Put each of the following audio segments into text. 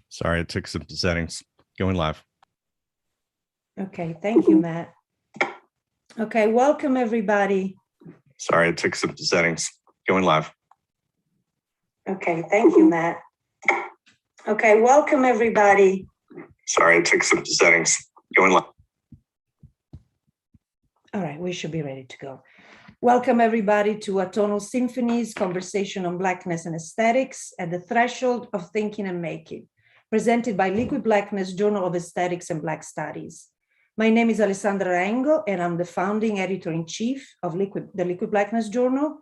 Sorry, it took some settings. Going live. Okay, thank you, Matt. Okay, welcome everybody. Sorry, it took some settings. Going live. Okay, thank you, Matt. Okay, welcome everybody. Sorry, it took some settings. Going live. All right, we should be ready to go. Welcome everybody to Atonal Symphonies, Conversation on Blackness and Aesthetics at the Threshold of Thinking and Making, presented by Liquid Blackness, Journal of Aesthetics and Black Studies. My name is Sampada Aranke, and I'm the founding editor-in-chief of the Liquid Blackness Journal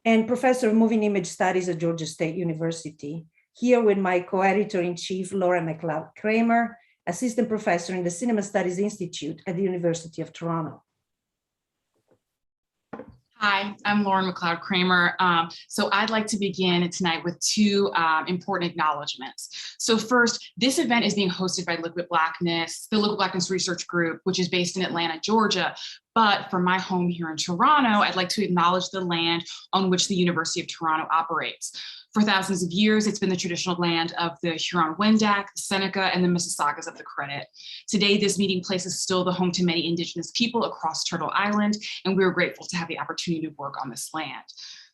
and professor of moving image studies at Georgia State University. Here with my co-editor-in-chief, Laura McLeod-Kramer, assistant professor in the Cinema Studies Institute at the University of Toronto. Hi, I'm Lauren McLeod-Kramer. So I'd like to begin tonight with two important acknowledgements. So first, this event is being hosted by Liquid Blackness, the Liquid Blackness Research Group, which is based in Atlanta, Georgia. But from my home here in Toronto, I'd like to acknowledge the land on which the University of Toronto operates. For thousands of years, it's been the traditional land of the Huron-Wendat, the Seneca, and the Mississaugas of the Credit. Today, this meeting place is still the home to many Indigenous people across Turtle Island, and we're grateful to have the opportunity to work on this land.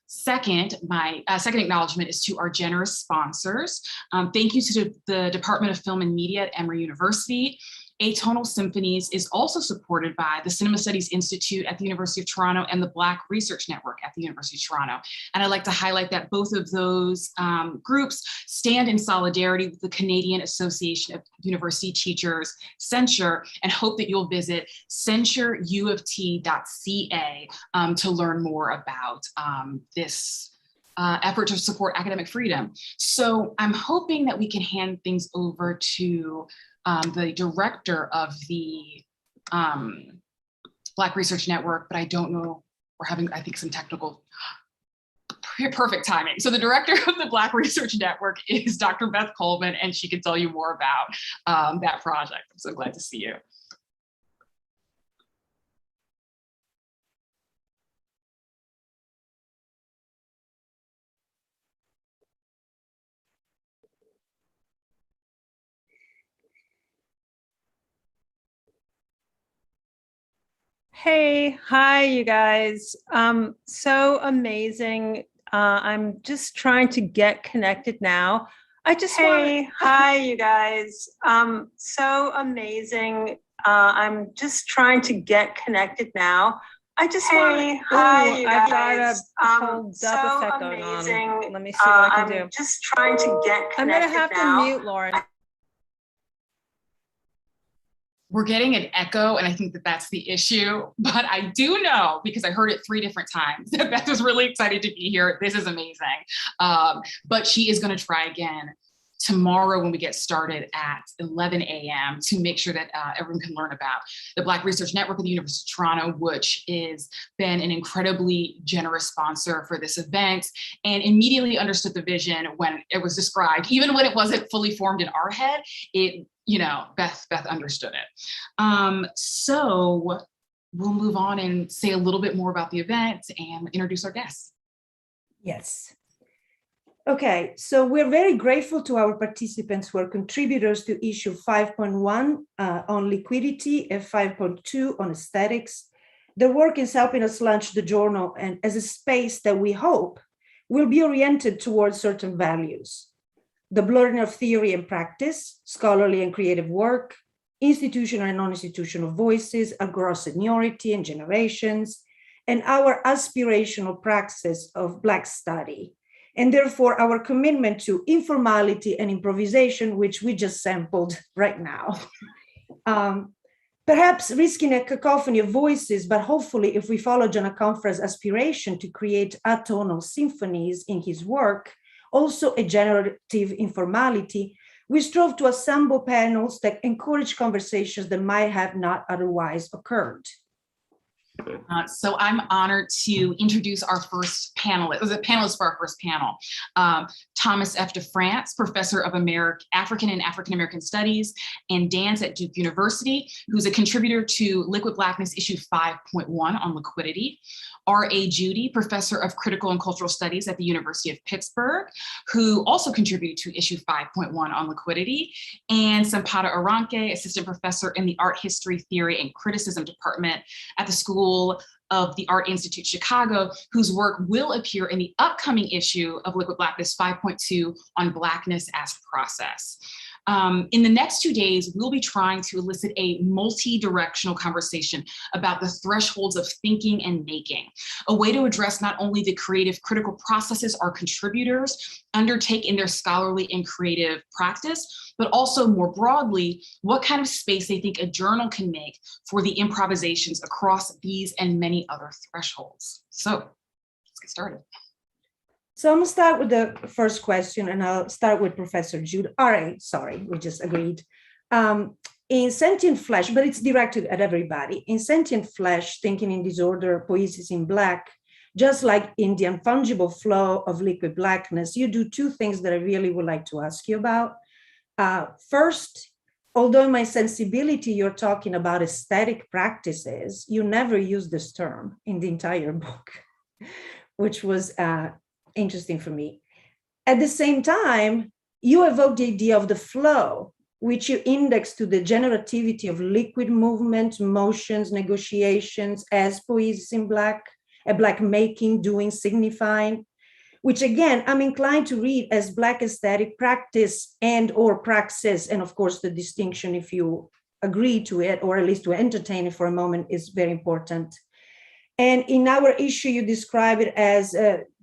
Second, my second acknowledgement is to our generous sponsors. Thank you to the Department of Film and Media at Emory University. Atonal Symphonies is also supported by the Cinema Studies Institute at the University of Toronto and the Black Research Network at the University of Toronto. And I'd like to highlight that both of those groups stand in solidarity with the Canadian Association of University Teachers, Censure, and hope that you'll visit censureuoft.ca to learn more about this effort to support academic freedom. So I'm hoping that we can hand things over to the director of the Black Research Network, but I don't know, we're having, I think, some technical, perfect timing. So the director of the Black Research Network is Dr. Beth Coleman, and she can tell you more about that project. I'm so glad to see you. Hey, hi, you guys. So amazing. I'm just trying to get connected now. Hi, you guys. So amazing. I'm just trying to get connected now. I've got a whole dub effect going on. Let me see what I can do. Just trying to get connected now. I'm gonna have to mute Lauren. We're getting an echo, and I think that that's the issue, but I do know, because I heard it 3 different times, that Beth was really excited to be here. This is amazing. But she is going to try again tomorrow when we get started at 11 a.m. to make sure that everyone can learn about the Black Research Network at the University of Toronto, which has been an incredibly generous sponsor for this event and immediately understood the vision when it was described. Even when it wasn't fully formed in our head, Beth understood it. So we'll move on and say a little bit more about the event and introduce our guests. Yes. Okay, so we're very grateful to our participants who are contributors to issue 5.1 on liquidity and 5.2 on aesthetics. Their work is helping us launch the journal and as a space that we hope will be oriented towards certain values. The blurring of theory and practice, scholarly and creative work, institutional and non-institutional voices across seniority and generations, and our aspirational praxis of Black study. And therefore our commitment to informality and improvisation, which we just sampled right now. Perhaps risking a cacophony of voices, but hopefully if we follow John Aconfra's aspiration to create atonal symphonies in his work, also a generative informality, we strove to assemble panels that encourage conversations that might have not otherwise occurred. So I'm honored to introduce our first panelist, panelist for our first panel. Thomas F. DeFrantz, Professor of African and African American Studies and Dance at Duke University, who's a contributor to Liquid Blackness issue 5.1 on liquidity. R.A. Judy, Professor of Critical and Cultural Studies at the University of Pittsburgh, who also contributed to issue 5.1 on liquidity. And Sampada Aranke, Assistant Professor in the Art History, Theory, and Criticism Department at the School of the Art Institute Chicago, whose work will appear in the upcoming issue of Liquid Blackness 5.2 on Blackness as Process. In the next 2 days, we'll be trying to elicit a multi-directional conversation about the thresholds of thinking and making, a way to address not only the creative critical processes our contributors undertake in their scholarly and creative practice, but also more broadly, what kind of space they think a journal can make for the improvisations across these and many other thresholds. So let's get started. So I'm gonna start with the first question, and I'll start with Professor Judy. All right, sorry, we just agreed. In Sentient Flesh, but it's directed at everybody. In Sentient Flesh, Thinking in Disorder, Poesis in Black, just like in the unfungible flow of Liquid Blackness, you do two things that I really would like to ask you about. First, although in my sensibility, you're talking about aesthetic practices, you never use this term in the entire book, which was interesting for me. At the same time, you evoke the idea of the flow, which you index to the generativity of liquid movement, motions, negotiations as poesis in black, a black making, doing, signifying, which again, I'm inclined to read as Black aesthetic practice and or praxis. And of course, the distinction, if you agree to it, or at least to entertain it for a moment, is very important. And in our issue, you describe it as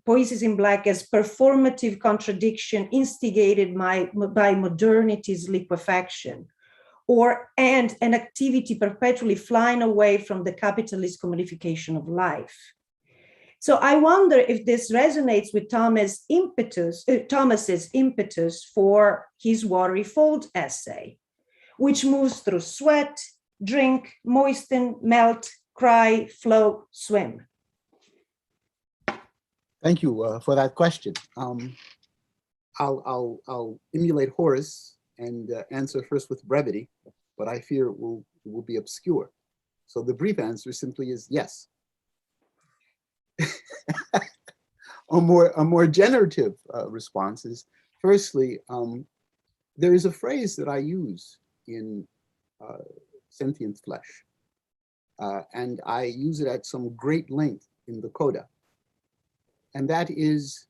Poesis in Black as performative contradiction instigated by modernity's liquefaction, and an activity perpetually flying away from the capitalist commodification of life. So I wonder if this resonates with Thomas's impetus for his Watery Fold essay, which moves through sweat, drink, moisten, melt, cry, flow, swim. Thank you for that question. I'll emulate Horace and answer first with brevity, but I fear it will be obscure. So the brief answer simply is yes. A more generative response is, firstly, there is a phrase that I use in Sentient Flesh, and I use it at some great length in the Coda. And that is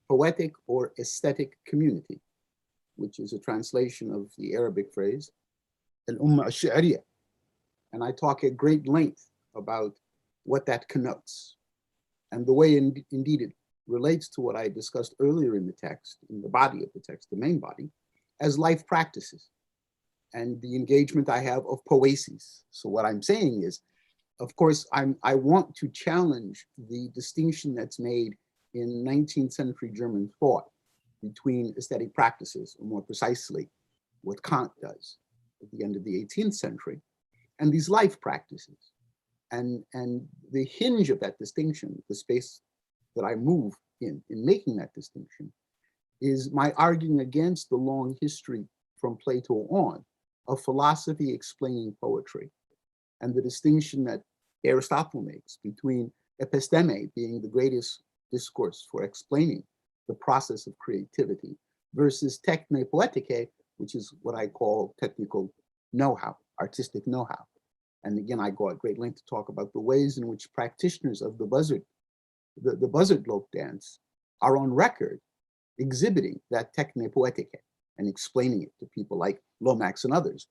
poetic or aesthetic community, which is a translation of the Arabic phrase, al-umma ash-sha'riyya. And I talk at great length about what that connotes. And the way indeed it relates to what I discussed earlier in the text, in the body of the text, the main body, as life practices and the engagement I have of poesis. So what I'm saying is, of course, I want to challenge the distinction that's made in 19th century German thought between aesthetic practices, or more precisely, what Kant does at the end of the 18th century, and these life practices. And the hinge of that distinction, the space that I move in making that distinction, is my arguing against the long history from Plato on of philosophy explaining poetry, and the distinction that Aristotle makes between episteme, being the greatest discourse for explaining the process of creativity, versus techne poetike, which is what I call technical know-how, artistic know-how. And again, I go at great length to talk about the ways in which practitioners of the buzzard lope dance are on record exhibiting that techne poetike and explaining it to people like Lomax and others.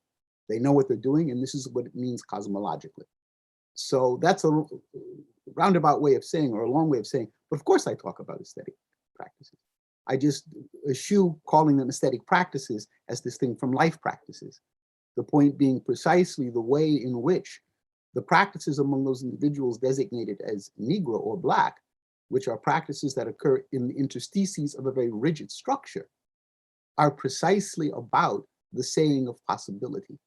They know what they're doing, and this is what it means cosmologically. So that's a roundabout way of saying, or a long way of saying, but of course I talk about aesthetic practices. I just eschew calling them aesthetic practices as distinct from life practices. The point being precisely the way in which the practices among those individuals designated as Negro or Black, which are practices that occur in the interstices of a very rigid structure, are precisely about the saying of possibility,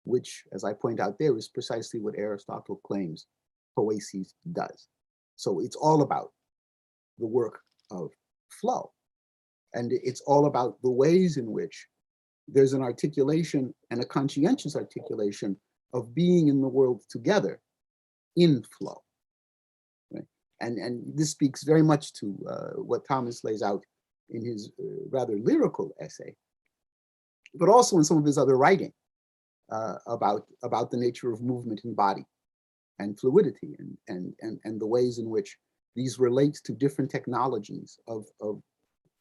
which, as I point out there, is precisely what Aristotle claims poiesis does. So it's all about the work of flow. And it's all about the ways in which there's an articulation and a conscientious articulation of being in the world together in flow. Right? And this speaks very much to what Thomas lays out in his rather lyrical essay, but also in some of his other writing about the nature of movement in body and fluidity and the ways in which these relate to different technologies of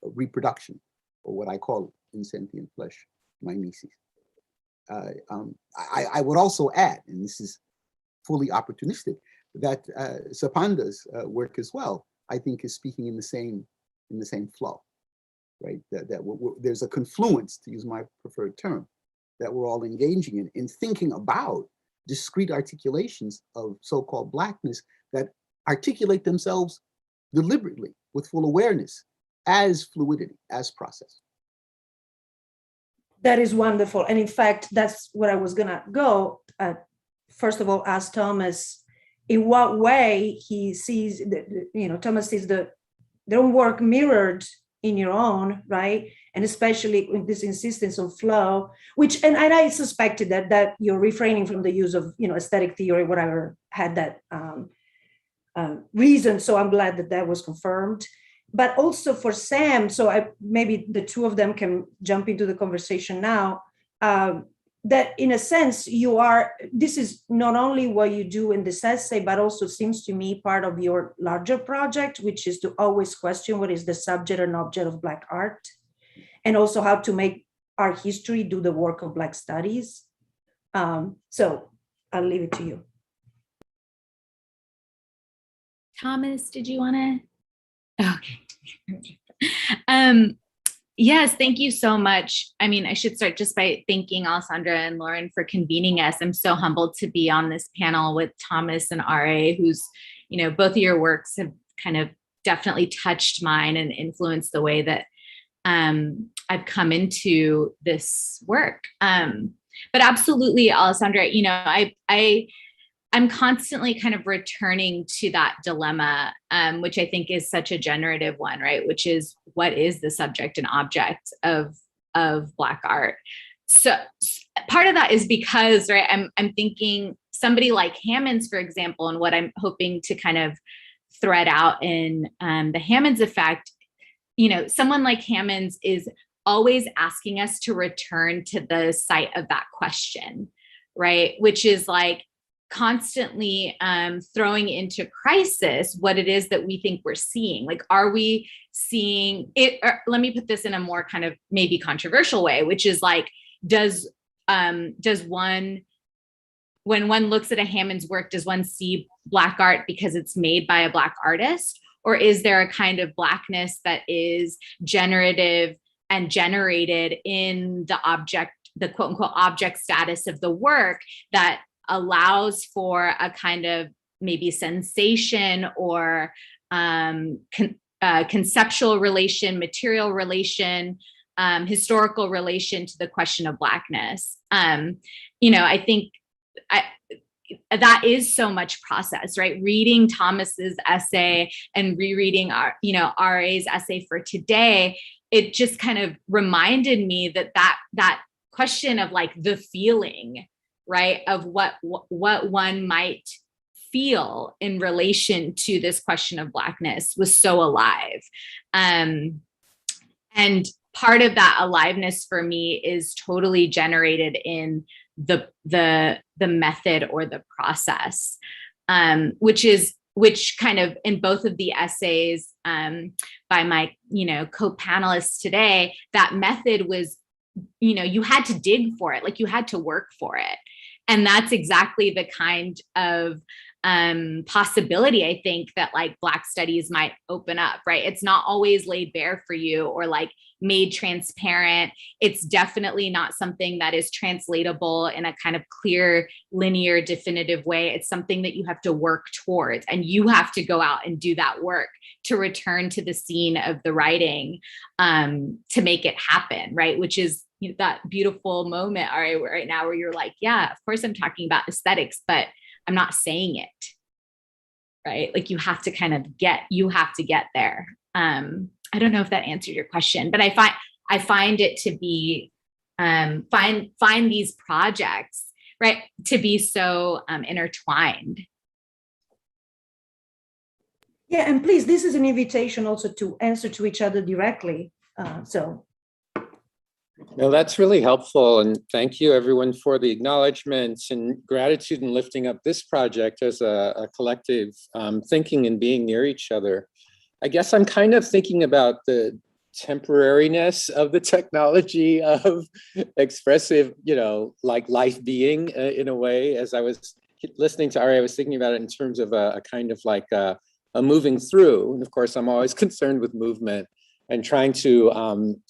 reproduction, or what I call in sentient flesh, mimesis. I would also add, and this is fully opportunistic, that Sampanda's work as well, I think, is speaking in the same flow, right? That there's a confluence, to use my preferred term, that we're all engaging in thinking about discrete articulations of so-called Blackness that articulate themselves deliberately with full awareness as fluidity, as process. That is wonderful. And in fact, that's where I was gonna go. First of all, ask Thomas in what way he sees, Thomas sees their own work mirrored in your own, right? And especially with this insistence on flow, which, and I suspected that you're refraining from the use of, aesthetic theory, whatever had that reason. So I'm glad that was confirmed. But also for Sam, so maybe the two of them can jump into the conversation now, that in a sense, this is not only what you do in this essay, but also seems to me part of your larger project, which is to always question what is the subject and object of Black art, and also how to make art history do the work of Black studies. So I'll leave it to you. Thomas, did you want to? Okay. Yes, thank you so much. I mean, I should start just by thanking Alessandra and Lauren for convening us. I'm so humbled to be on this panel with Thomas and R.A., who's, both of your works have kind of definitely touched mine and influenced the way that I've come into this work. But absolutely, Alessandra, I'm constantly kind of returning to that dilemma, which I think is such a generative one, right? Which is, what is the subject and object of Black art? So part of that is because, right, I'm thinking somebody like Hammond's, for example, and what I'm hoping to kind of thread out in the Hammond's effect, someone like Hammond's is always asking us to return to the site of that question, right? Which is like, constantly throwing into crisis what it is that we think we're seeing. Like, are we seeing it? Let me put this in a more kind of maybe controversial way, which is like, does one, when one looks at a Hammond's work, does one see Black art because it's made by a Black artist? Or is there a kind of Blackness that is generative and generated in the object, the quote unquote object status of the work, that allows for a kind of maybe sensation or conceptual relation, material relation, historical relation to the question of Blackness? I think that is so much process, right? Reading Thomas's essay and rereading R.A.'s essay for today, it just kind of reminded me that question of like the feeling, right, of what one might feel in relation to this question of Blackness was so alive. And part of that aliveness for me is totally generated in the method or the process, which kind of in both of the essays by my co-panelists today, that method was, you had to dig for it, like you had to work for it. And that's exactly the kind of possibility, I think, that like Black studies might open up, right? It's not always laid bare for you or like made transparent. It's definitely not something that is translatable in a kind of clear, linear, definitive way. It's something that you have to work towards, and you have to go out and do that work to return to the scene of the writing to make it happen, right? Which is that beautiful moment right now where you're like, yeah, of course I'm talking about aesthetics, but I'm not saying it, right? Like you have to get there. I don't know if that answered your question, but I find it to be, find these projects, right, to be so intertwined. Yeah, and please, this is an invitation also to answer to each other directly. No, that's really helpful. And thank you everyone for the acknowledgements and gratitude in lifting up this project as a collective thinking and being near each other. I guess I'm kind of thinking about the temporariness of the technology of expressive, like life being in a way. As I was listening to Ari, I was thinking about it in terms of a kind of like a moving through. And of course, I'm always concerned with movement and trying to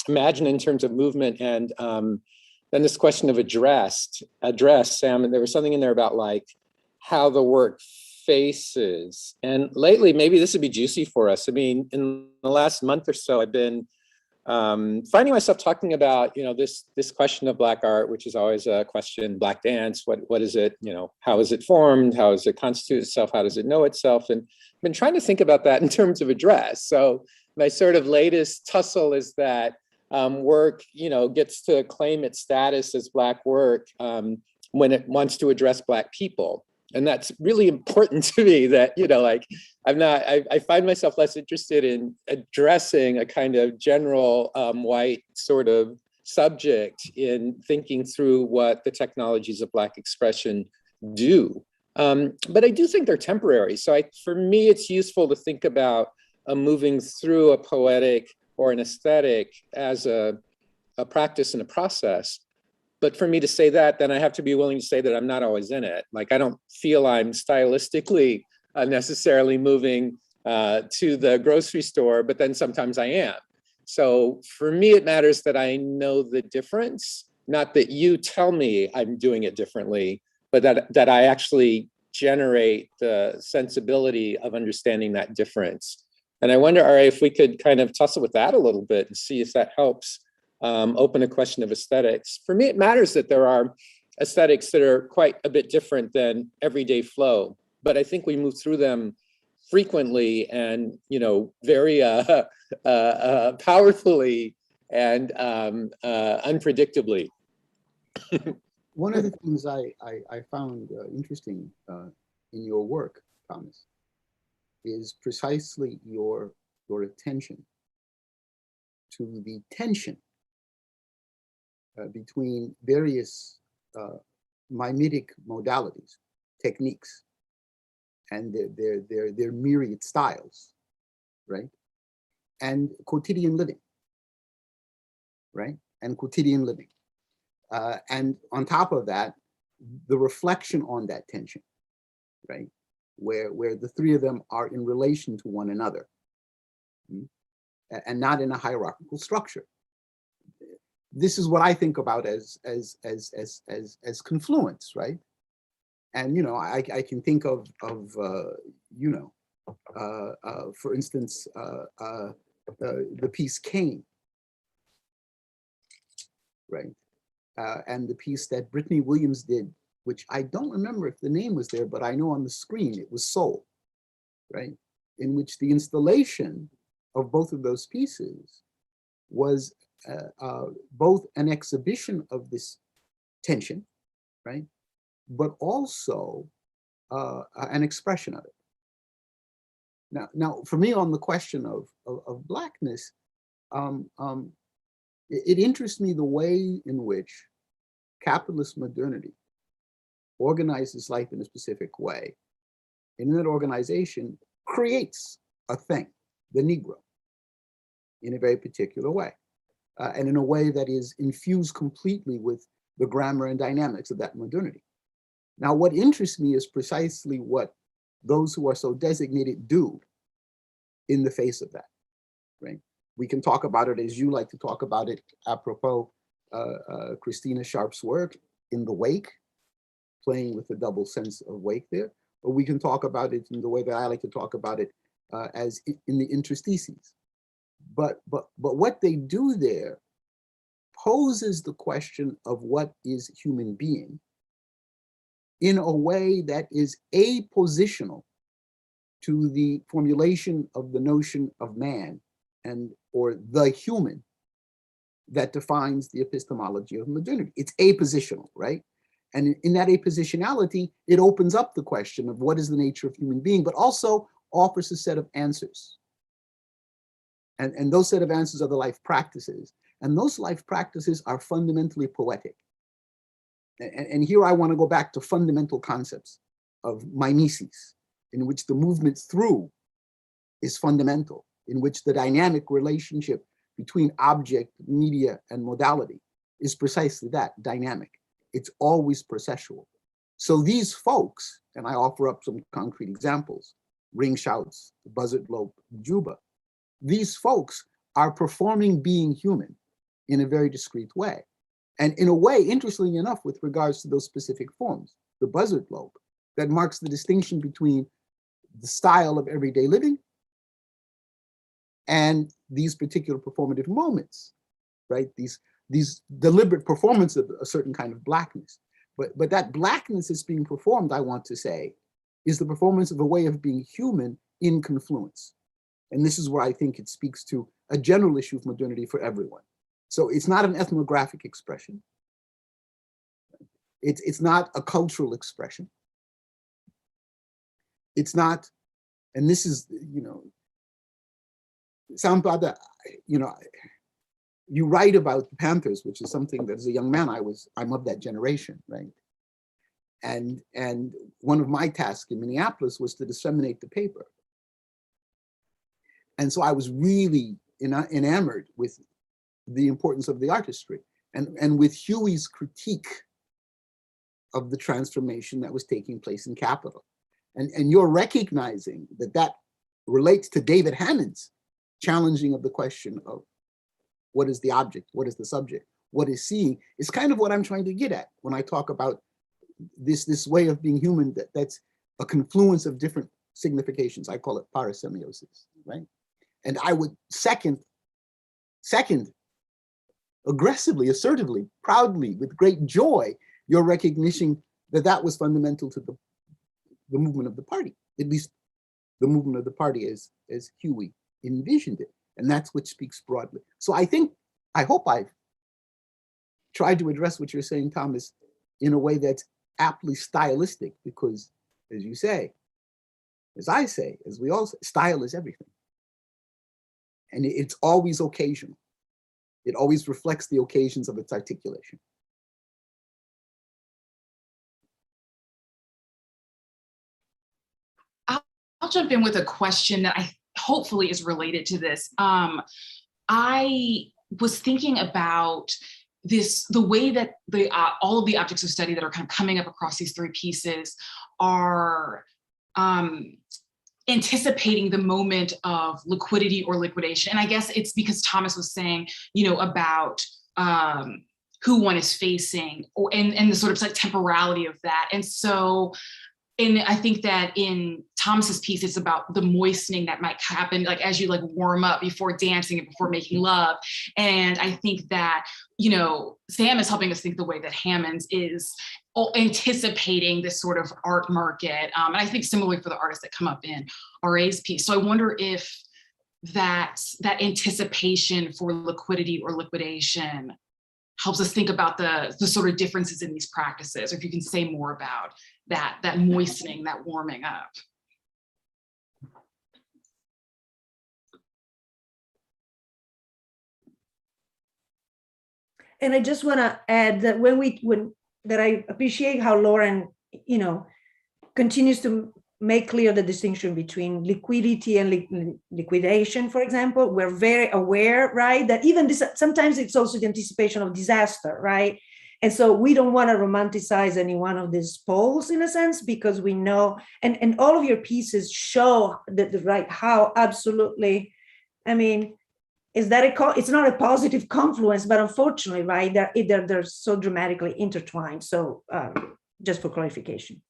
imagine in terms of movement. And then this question of address, Sam, and there was something in there about like how the work faces. And lately, maybe this would be juicy for us. I mean, in the last month or so, I've been finding myself talking about, this question of Black art, which is always a question, Black dance, what is it, how is it formed? How does it constitute itself? How does it know itself? And I've been trying to think about that in terms of address. So my sort of latest tussle is that work, gets to claim its status as Black work when it wants to address Black people. And that's really important to me that, I find myself less interested in addressing a kind of general white sort of subject in thinking through what the technologies of Black expression do. But I do think they're temporary. So for me, it's useful to think about moving through a poetic or an aesthetic as a practice and a process. But for me to say that, then I have to be willing to say that I'm not always in it. Like I don't feel I'm stylistically necessarily moving to the grocery store, but then sometimes I am. So for me, it matters that I know the difference, not that you tell me I'm doing it differently, but that I actually generate the sensibility of understanding that difference. And I wonder, Ari, if we could kind of tussle with that a little bit and see if that helps open a question of aesthetics. For me, it matters that there are aesthetics that are quite a bit different than everyday flow, but I think we move through them frequently and, very powerfully and unpredictably. One of the things I found interesting in your work, Thomas, is precisely your attention to the tension between various mimetic modalities, techniques, and their myriad styles, right? And quotidian living, right? And quotidian living. And on top of that, the reflection on that tension, right? Where the three of them are in relation to one another, and not in a hierarchical structure. This is what I think about as confluence, right? And I can think of for instance, the piece Cain, right? And the piece that Brittany Williams did, which I don't remember if the name was there, but I know on the screen it was Soul, right? In which the installation of both of those pieces was both an exhibition of this tension, right? But also an expression of it. Now, for me, on the question of Blackness, it interests me the way in which capitalist modernity organizes life in a specific way. And in that organization creates a thing, the Negro, in a very particular way. And in a way that is infused completely with the grammar and dynamics of that modernity. Now, what interests me is precisely what those who are so designated do in the face of that, right? We can talk about it as you like to talk about it, apropos Christina Sharp's work, In the Wake, playing with the double sense of wake there, or we can talk about it in the way that I like to talk about it as in the interstices. But what they do there poses the question of what is human being in a way that is apositional to the formulation of the notion of man or the human that defines the epistemology of modernity. It's apositional, right? And in that apositionality, it opens up the question of what is the nature of human being, but also offers a set of answers. And those set of answers are the life practices. And those life practices are fundamentally poetic. And here I want to go back to fundamental concepts of mimesis, in which the movement through is fundamental, in which the dynamic relationship between object, media, and modality is precisely that, dynamic. It's always processual. So these folks, and I offer up some concrete examples, ring shouts, buzzard lope, juba, these folks are performing being human in a very discrete way. And in a way, interestingly enough, with regards to those specific forms, the buzzard lope, that marks the distinction between the style of everyday living and these particular performative moments, right? These deliberate performance of a certain kind of blackness. But that blackness is being performed, I want to say, is the performance of a way of being human in confluence. And this is where I think it speaks to a general issue of modernity for everyone. So it's not an ethnographic expression. It's not a cultural expression. It's not, and this is, Sampada, you write about the Panthers, which is something that as a young man, I'm of that generation, right? And one of my tasks in Minneapolis was to disseminate the paper. And so I was really enamored with the importance of the artistry and with Huey's critique of the transformation that was taking place in Capitol. And you're recognizing that relates to David Hammond's challenging of the question of what is the object, what is the subject, what is seeing, is kind of what I'm trying to get at when I talk about this way of being human that's a confluence of different significations. I call it parasemiosis, right? And I would second, aggressively, assertively, proudly, with great joy, your recognition that was fundamental to the movement of the party, at least the movement of the party as Huey envisioned it. And that's what speaks broadly. So I hope I've tried to address what you're saying, Thomas, in a way that's aptly stylistic, because as you say, as I say, as we all say, style is everything. And it's always occasional. It always reflects the occasions of its articulation. I'll jump in with a question that I hopefully is related to this. I was thinking about the way that all of the objects of study that are kind of coming up across these three pieces are anticipating the moment of liquidity or liquidation. And I guess it's because Thomas was saying, about who one is facing and the sort of like temporality of that. And so, and I think that in Thomas's piece, it's about the moistening that might happen, like as you like warm up before dancing and before making love. And I think that, Sam is helping us think the way that Hammond's is anticipating this sort of art market. And I think similarly for the artists that come up in RA's piece. So I wonder if that anticipation for liquidity or liquidation helps us think about the sort of differences in these practices, or if you can say more about that moistening, that warming up. And I just want to add that that I appreciate how Lauren, continues to make clear the distinction between liquidity and liquidation, for example. We're very aware, right, that even this, sometimes it's also the anticipation of disaster, right? And so we don't want to romanticize any one of these poles in a sense, because we know, and all of your pieces show that how absolutely, it's not a positive confluence, but unfortunately, right, they're so dramatically intertwined. So just for clarification.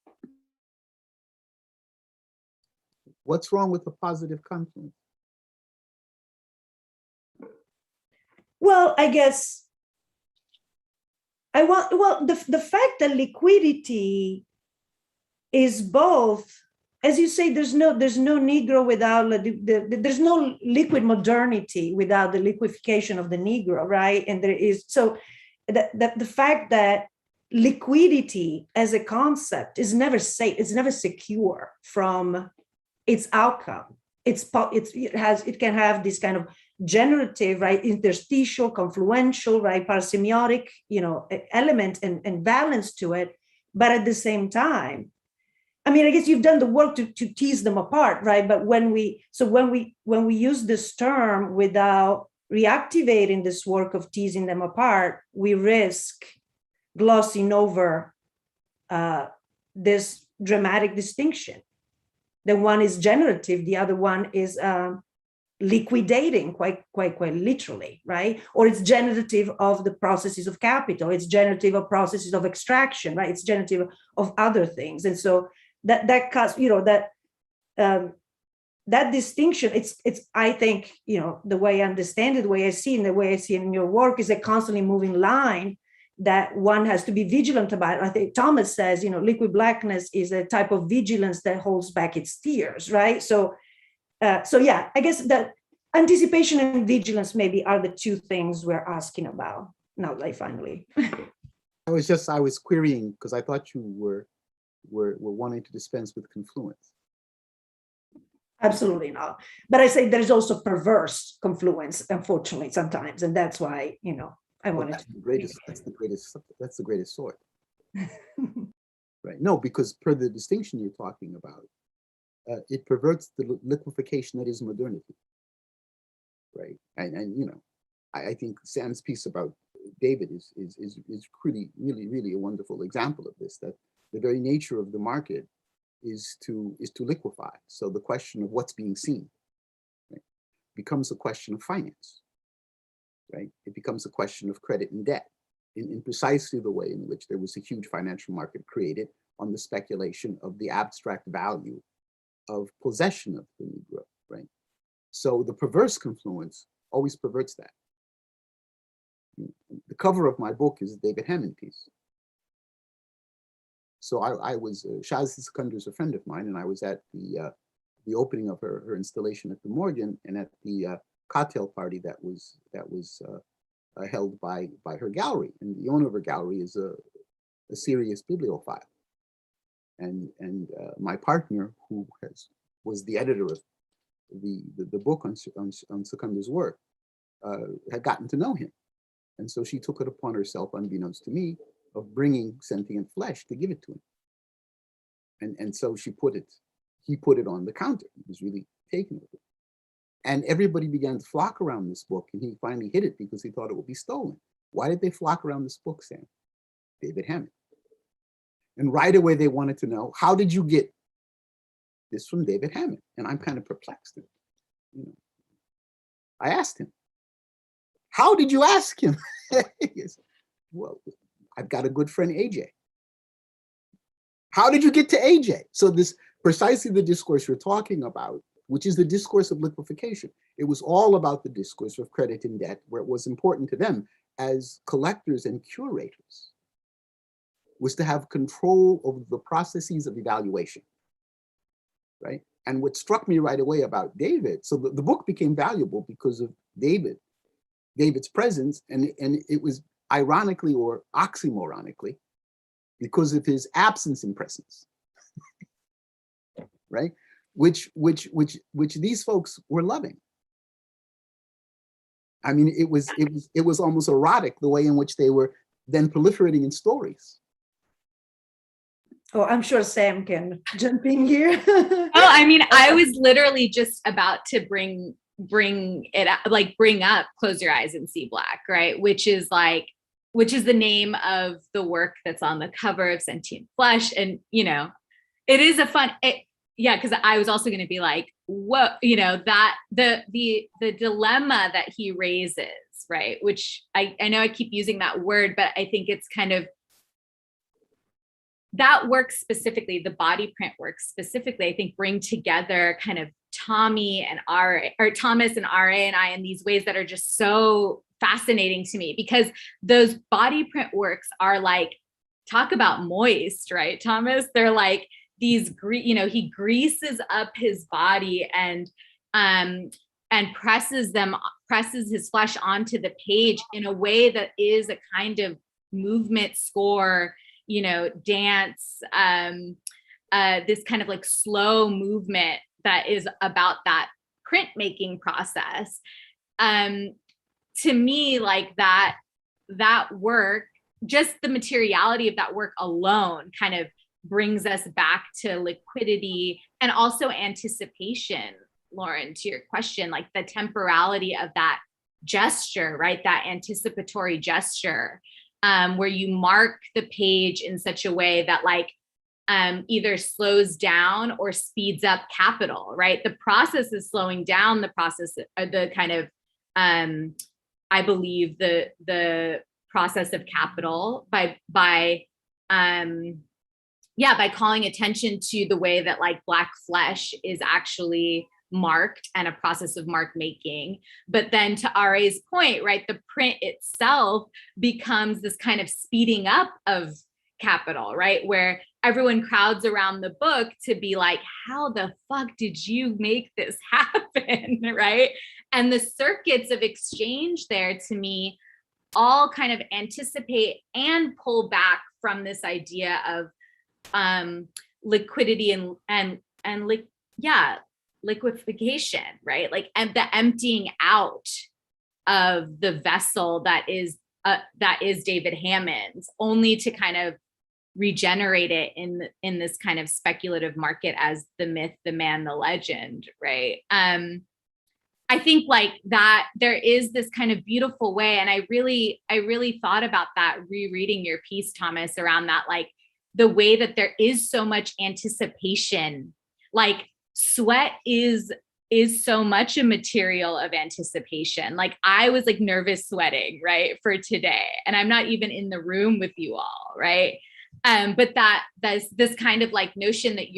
What's wrong with a positive confluence? Well, I guess the fact that liquidity is both as you say, there's no Negro without there's no liquid modernity without the liquefaction of the Negro, right? And there is, so the fact that liquidity as a concept is never safe, it's never secure from its outcome. It can have this kind of generative, right, interstitial, confluential, right, parsimiotic, element and balance to it. But at the same time, I mean, I guess you've done the work to tease them apart, right? But when we use this term without reactivating this work of teasing them apart, we risk glossing over this dramatic distinction. The one is generative, the other one is liquidating, quite literally, right? Or it's generative of the processes of capital, it's generative of processes of extraction, right? It's generative of other things, and so that cuts, that distinction. It's I think, the way I understand it, the way I see it, and the way I see it in your work is a constantly moving line that one has to be vigilant about. I think Thomas says, liquid blackness is a type of vigilance that holds back its tears, right? So yeah, I guess that anticipation and vigilance maybe are the two things we're asking about now that I finally. I was querying because I thought you were wanting to dispense with confluence. Absolutely not. But I say there's also perverse confluence, unfortunately, sometimes, and that's why I wanted to. That's the greatest sort. Right? No, because per the distinction you're talking about, it perverts the liquefaction that is modernity. Right? And I think Sam's piece about David is really a wonderful example of this. That the very nature of the market is to liquefy. So the question of what's being seen, right, becomes a question of finance. Right? It becomes a question of credit and debt in precisely the way in which there was a huge financial market created on the speculation of the abstract value of possession of the Negro, right? So the perverse confluence always perverts that. The cover of my book is a David Hammond piece. So I was, Shaz Sekundur is a friend of mine, and I was at the opening of her installation at the Morgan, and at the cocktail party that was held by her gallery, and the owner of her gallery is a serious bibliophile, and my partner, who was the editor of the book on Sekundur's work, had gotten to know him, and so she took it upon herself, unbeknownst to me, of bringing sentient flesh to give it to him, and so he put it on the counter. He was really taken with it. And everybody began to flock around this book, and he finally hid it because he thought it would be stolen. Why did they flock around this book, Sam? David Hammond. And right away they wanted to know, how did you get this from David Hammond? And I'm kind of perplexed. I asked him, how did you ask him? He goes, well, I've got a good friend, AJ. How did you get to AJ? So this precisely the discourse you're talking about, which is the discourse of liquefaction. It was all about the discourse of credit and debt, where it was important to them as collectors and curators was to have control over the processes of evaluation, right? And what struck me right away about David, so the book became valuable because of David's presence, and it was ironically or oxymoronically because of his absence in presence, right? Which these folks were loving. I mean, it was almost erotic the way in which they were then proliferating in stories. Oh, I'm sure Sam can jump in here. Oh, I mean, I was literally just about to bring up Close Your Eyes and See Black, right? Which is the name of the work that's on the cover of Sentient Flesh. And, it is a fun, because I was also going to be like, what, that the dilemma that he raises, right? Which I know I keep using that word, but I think it's kind of, that work specifically, the body print work specifically, I think bring together kind of Thomas and R.A. and I in these ways that are just so fascinating to me, because those body print works are like, talk about moist, right, Thomas? They're like, these, he greases up his body and presses his flesh onto the page in a way that is a kind of movement score, dance, this kind of like slow movement that is about that printmaking process. To me, like that work, just the materiality of that work alone kind of brings us back to liquidity and also anticipation, Lauren, to your question, like the temporality of that gesture, right? That anticipatory gesture, where you mark the page in such a way that like either slows down or speeds up capital, right? The process is slowing down the process, the kind of, I believe the process of capital by calling attention to the way that like Black flesh is actually marked and a process of mark making. But then to RA's point, right, the print itself becomes this kind of speeding up of capital, right? Where everyone crowds around the book to be like, how the fuck did you make this happen, right? And the circuits of exchange there, to me, all kind of anticipate and pull back from this idea of liquidity and liquefaction, right? Like, and the emptying out of the vessel that is David Hammond's, only to kind of regenerate it in this kind of speculative market as the myth, the man, the legend, right? I think like that there is this kind of beautiful way, and I really thought about that rereading your piece, Thomas, around that, like the way that there is so much anticipation, like sweat is so much a material of anticipation. Like I was like nervous sweating, right, for today, and I'm not even in the room with you all, right? But that's this kind of like notion that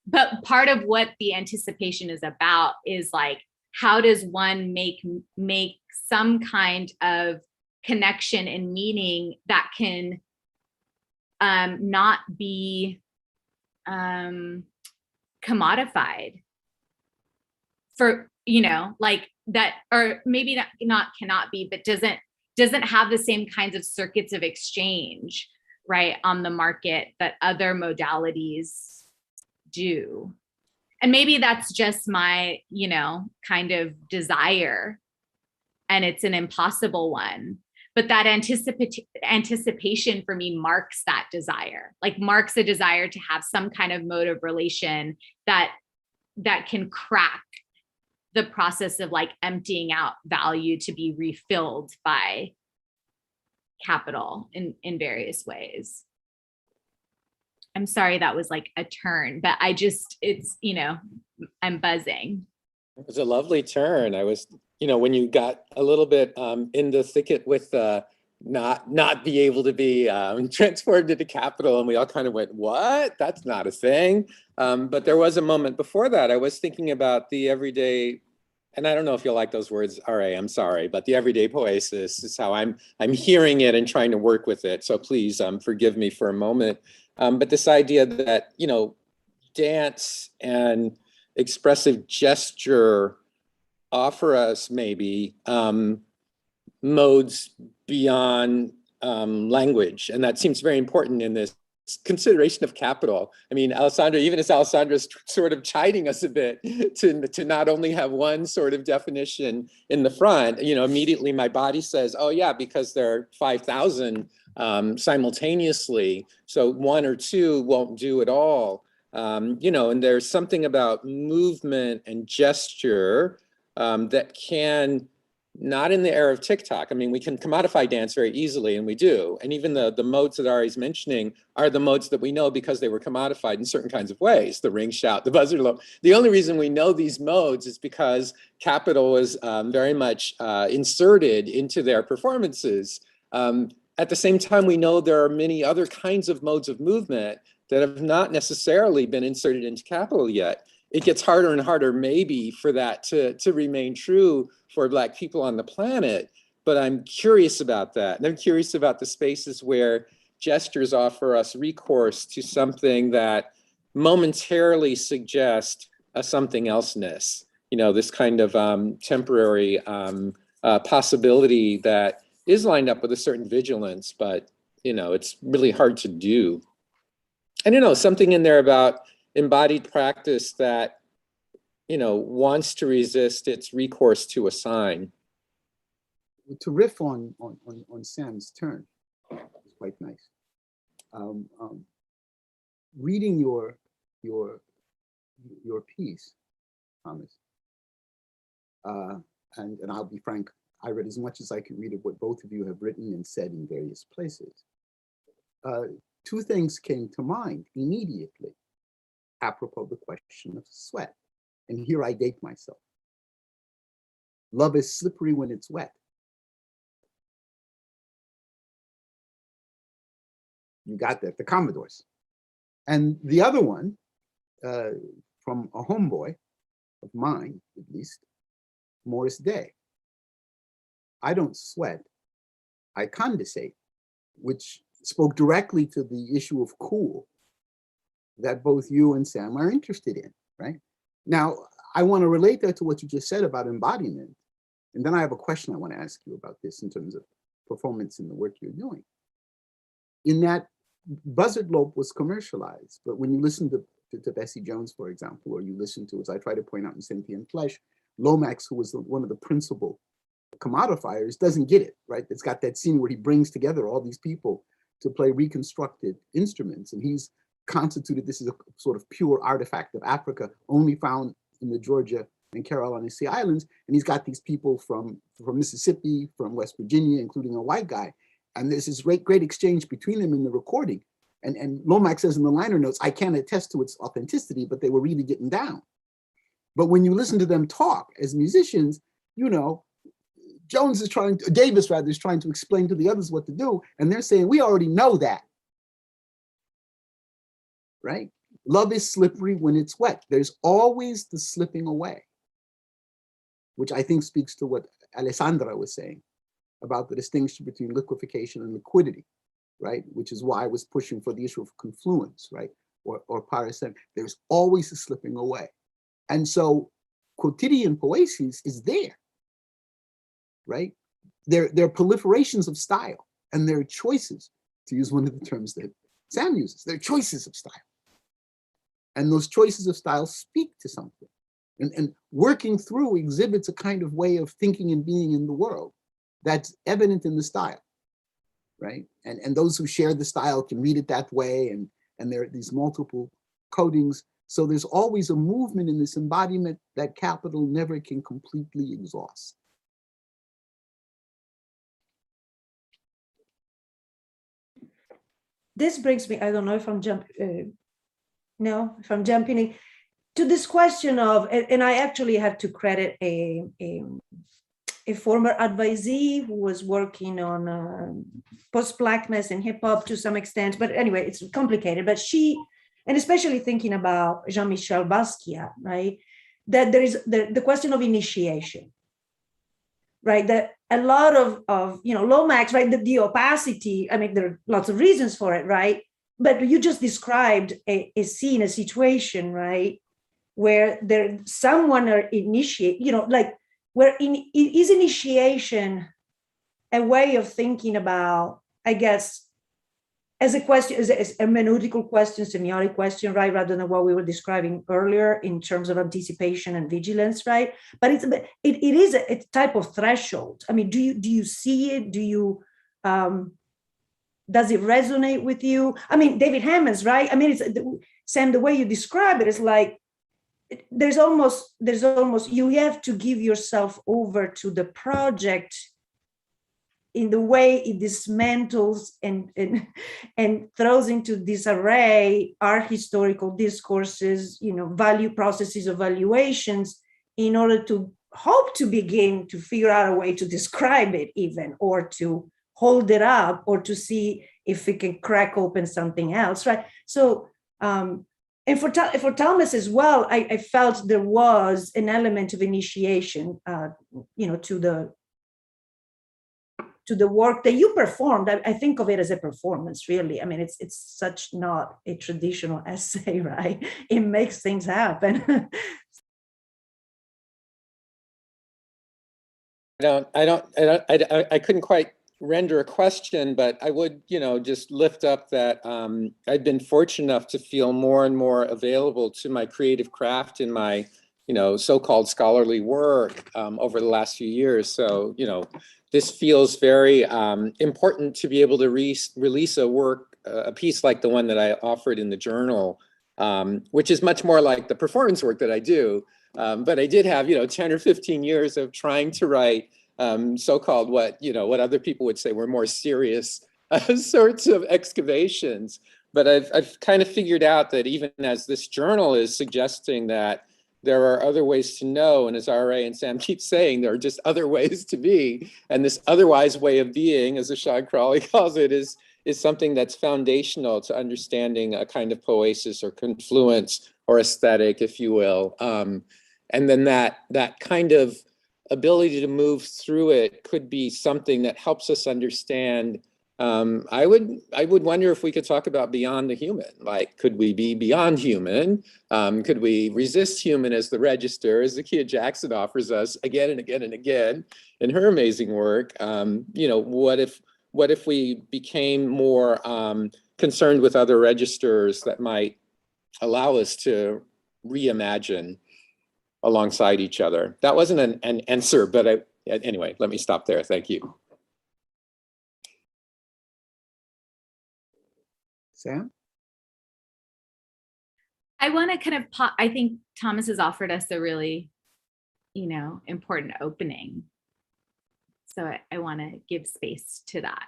but part of what the anticipation is about is like, how does one make some kind of connection and meaning that can not be commodified for, like that, or maybe not cannot be, but doesn't have the same kinds of circuits of exchange, right, on the market that other modalities do. And maybe that's just my, kind of desire, and it's an impossible one. But that anticipation for me marks that desire, like marks a desire to have some kind of mode of relation that can crack the process of like emptying out value to be refilled by capital in various ways. I'm sorry that was like a turn, but it's, I'm buzzing. It was a lovely turn. I was, when you got a little bit in the thicket with not be able to be transformed into capital, and we all kind of went, what? That's not a thing. But there was a moment before that. I was thinking about the everyday, and I don't know if you'll like those words, RA, I'm sorry, but the everyday poesis is how I'm hearing it and trying to work with it. So please forgive me for a moment. But this idea that, dance and expressive gesture offer us maybe modes beyond language. And that seems very important in this consideration of capital. I mean, Alessandra, even as Alessandra's sort of chiding us a bit to not only have one sort of definition in the front, immediately my body says, oh yeah, because there are 5,000 simultaneously, so one or two won't do it all. And there's something about movement and gesture that can, not in the era of TikTok. I mean, we can commodify dance very easily, and we do. And even the modes that Ari's mentioning are the modes that we know because they were commodified in certain kinds of ways. The ring shout, the buzzer low. The only reason we know these modes is because capital was very much inserted into their performances. At the same time, we know there are many other kinds of modes of movement that have not necessarily been inserted into capital yet. It gets harder and harder maybe for that to remain true for Black people on the planet, but I'm curious about that. And I'm curious about the spaces where gestures offer us recourse to something that momentarily suggests a something elseness, this kind of temporary possibility that is lined up with a certain vigilance, but it's really hard to do. I don't know, something in there about embodied practice that wants to resist its recourse to a sign. To riff on Sam's turn, it's quite nice. Reading your piece, Thomas, and I'll be frank, I read as much as I could read of what both of you have written and said in various places. Two things came to mind immediately, apropos the question of sweat. And here I date myself. Love is slippery when it's wet. You got that, the Commodores. And the other one, from a homeboy of mine, at least, Morris Day. I don't sweat, I condensate, which spoke directly to the issue of cool that both you and Sam are interested in, right? Now, I want to relate that to what you just said about embodiment. And then I have a question I want to ask you about this in terms of performance in the work you're doing. In that, Buzzard Lope was commercialized, but when you listen to Bessie Jones, for example, or you listen to, as I try to point out in Sentient Flesh, Lomax, who was one of the principal commodifiers, doesn't get it, right? It's got that scene where he brings together all these people to play reconstructed instruments, and he's constituted this as a sort of pure artifact of Africa, only found in the Georgia and Carolina Sea Islands, and he's got these people from Mississippi, from West Virginia, including a white guy, and there's this great exchange between them in the recording, and Lomax says in the liner notes, I can't attest to its authenticity, but they were really getting down. But when you listen to them talk as musicians, Davis is trying to explain to the others what to do, and they're saying, we already know that, right? Love is slippery when it's wet. There's always the slipping away, which I think speaks to what Alessandra was saying about the distinction between liquefaction and liquidity, right? Which is why I was pushing for the issue of confluence, right? Or parasem. There's always a slipping away. And so quotidian poesis is there, right? They're proliferations of style, and they're choices, to use one of the terms that Sam uses. They're choices of style. And those choices of style speak to something. And working through exhibits a kind of way of thinking and being in the world that's evident in the style, right? And those who share the style can read it that way, and there are these multiple codings. So there's always a movement in this embodiment that capital never can completely exhaust. This brings me, I don't know if I'm jumping in, to this question of, and I actually have to credit a former advisee who was working on post-Blackness and hip hop to some extent, but anyway, it's complicated, but she, and especially thinking about Jean-Michel Basquiat, right? That there is the question of initiation, right? That a lot of Lomax, right? The opacity, I mean, there are lots of reasons for it, right? But you just described a scene, a situation, right? Where someone are initiate, where is initiation a way of thinking about, I guess, as a question, as a hermeneutical question, semiotic question, right? Rather than what we were describing earlier in terms of anticipation and vigilance, right? But it is a type of threshold. I mean, do you see it? Do you, does it resonate with you? I mean, David Hammond's, right? I mean, Sam, the way you describe it is like, there's almost, you have to give yourself over to the project in the way it dismantles and throws into disarray art historical discourses, value processes, evaluations, in order to hope to begin to figure out a way to describe it even, or to hold it up, or to see if it can crack open something else, right? So, and for Thomas as well, I felt there was an element of initiation, to to the work that you performed. I think of it as a performance, really. I mean, it's such not a traditional essay, right? It makes things happen. I couldn't quite render a question, but I would, just lift up that I've been fortunate enough to feel more and more available to my creative craft in my, so-called scholarly work over the last few years. So, this feels very important to be able to release a work, a piece like the one that I offered in the journal, which is much more like the performance work that I do. But I did have, 10 or 15 years of trying to write so-called what other people would say were more serious sorts of excavations. But I've kind of figured out that even as this journal is suggesting that there are other ways to know, and as RA and Sam keep saying, there are just other ways to be, and this otherwise way of being, as Ashad Crawley calls it, is something that's foundational to understanding a kind of poesis or confluence or aesthetic, if you will. And then that kind of ability to move through it could be something that helps us understand. I would wonder if we could talk about beyond the human. Like, could we be beyond human? Could we resist human as the register, as Zakiya Jackson offers us again and again and again in her amazing work? What if we became more concerned with other registers that might allow us to reimagine alongside each other? That wasn't an answer, but anyway, let me stop there. Thank you. Sam? I want to kind of I think Thomas has offered us a really, important opening. So I want to give space to that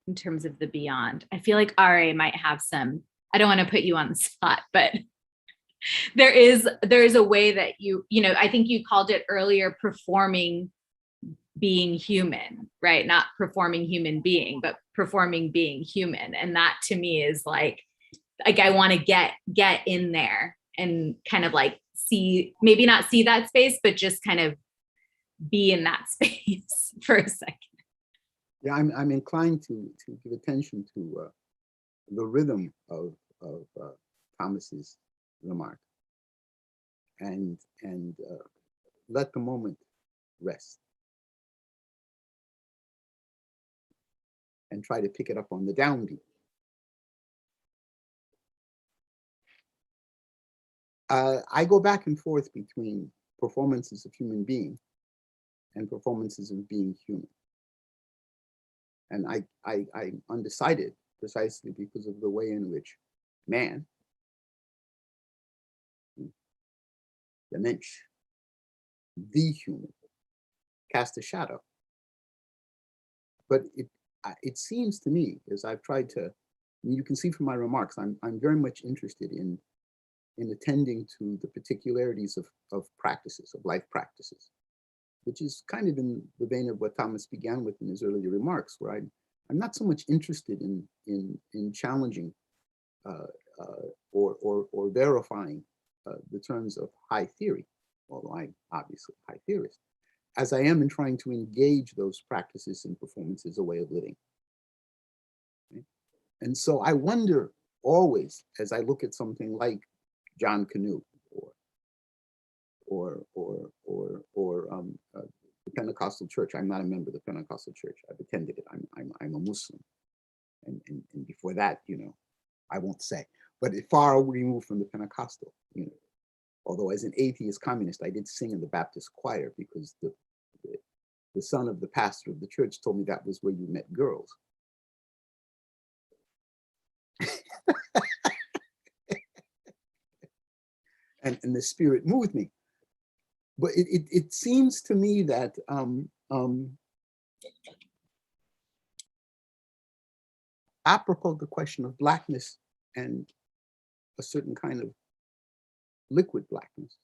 in terms of the beyond. I feel like RA might have some, I don't want to put you on the spot, but there is a way that I think you called it earlier, performing being human, right? Not performing human being, but performing being human. And that to me is like I want to get in there and kind of like maybe not see that space, but just kind of be in that space for a second. Yeah, I'm inclined to give attention to the rhythm of Thomas's remark, and let the moment rest, and try to pick it up on the downbeat. I go back and forth between performances of human being and performances of being human. And I'm undecided precisely because of the way in which man, the mensch, the human, cast a shadow. But it seems to me, as I've tried to, you can see from my remarks, I'm very much interested in attending to the particularities of practices, of life practices, which is kind of in the vein of what Thomas began with in his earlier remarks, where I'm not so much interested in challenging or verifying the terms of high theory, although I'm obviously a high theorist, as I am in trying to engage those practices and performances a way of living. Okay? And so I wonder always, as I look at something like John Canoe or the Pentecostal Church. I'm not a member of the Pentecostal Church. I've attended it. I'm a Muslim, and before that, I won't say. But far removed from the Pentecostal, Although as an atheist communist, I did sing in the Baptist choir because the son of the pastor of the church told me that was where you met girls. And the spirit moved me. But it seems to me that apropos the question of Blackness and a certain kind of liquid Blackness,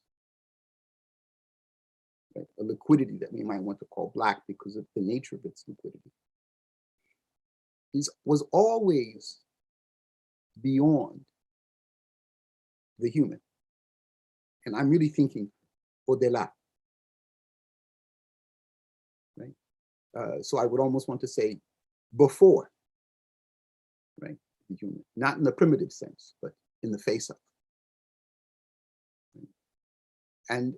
right? A liquidity that we might want to call Black because of the nature of its liquidity, was always beyond the human. And I'm really thinking au-delà, right? So I would almost want to say before, right? The human, not in the primitive sense, but in the face of. And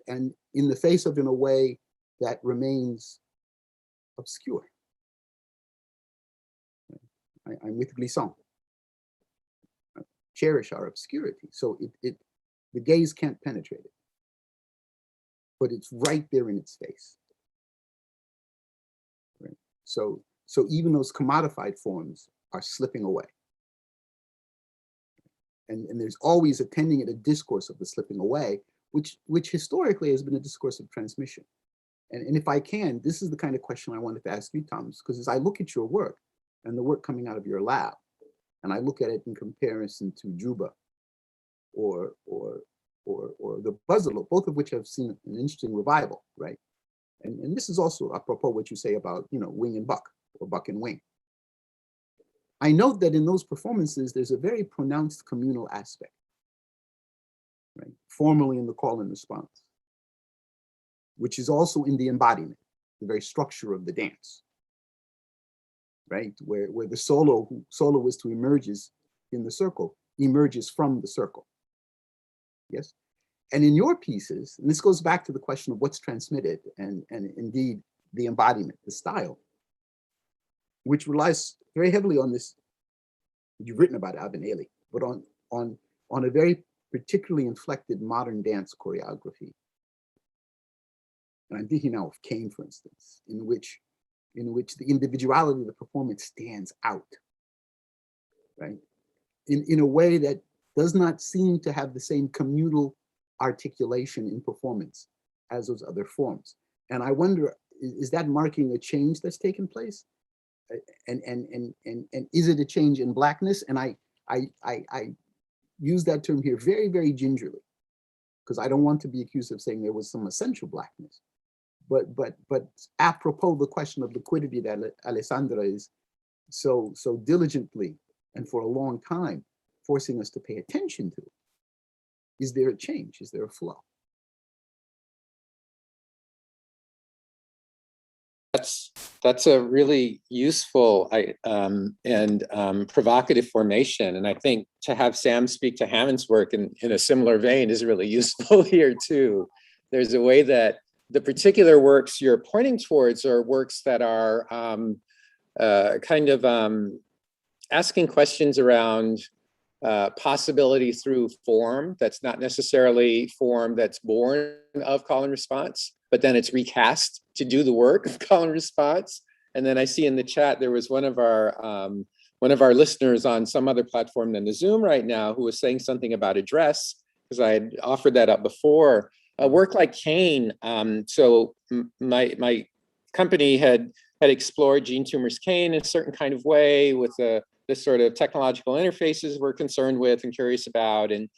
in the face of in a way that remains obscure. I'm with Glisson. Cherish our obscurity. So the gaze can't penetrate it, but it's right there in its face. Right? So even those commodified forms are slipping away. And there's always attending it a discourse of the slipping away, which historically has been a discourse of transmission. And if I can, this is the kind of question I wanted to ask you, Thomas, because as I look at your work and the work coming out of your lab, and I look at it in comparison to Juba or the Buzzalo, both of which have seen an interesting revival, right? And this is also apropos what you say about, Wing and Buck, or Buck and Wing. I note that in those performances, there's a very pronounced communal aspect, right? Formally in the call and response, which is also in the embodiment, the very structure of the dance, right? Where the soloist who emerges in the circle emerges from the circle, yes? And in your pieces, and this goes back to the question of what's transmitted and indeed the embodiment, the style, which relies very heavily on this, you've written about Abin Ailey, but on a very particularly inflected modern dance choreography. And I'm thinking now of Kane, for instance, in which the individuality of the performance stands out, right? In a way that does not seem to have the same communal articulation in performance as those other forms. And I wonder, is that marking a change that's taken place? And is it a change in Blackness? And I use that term here very, very gingerly, because I don't want to be accused of saying there was some essential Blackness. But apropos the question of liquidity that Alessandra is so diligently and for a long time forcing us to pay attention to, is there a change? Is there a flow? That's a really useful and provocative formation. And I think to have Sam speak to Hammond's work in a similar vein is really useful here too. There's a way that the particular works you're pointing towards are works that are asking questions around possibility through form that's not necessarily form that's born of call and response, but then it's recast to do the work of call and response. And then I see in the chat, there was one of our listeners on some other platform than the Zoom right now who was saying something about address, because I had offered that up before. A work like Kane, so my company had explored Gene Toomer's Kane in a certain kind of way with the sort of technological interfaces we're concerned with and curious about. And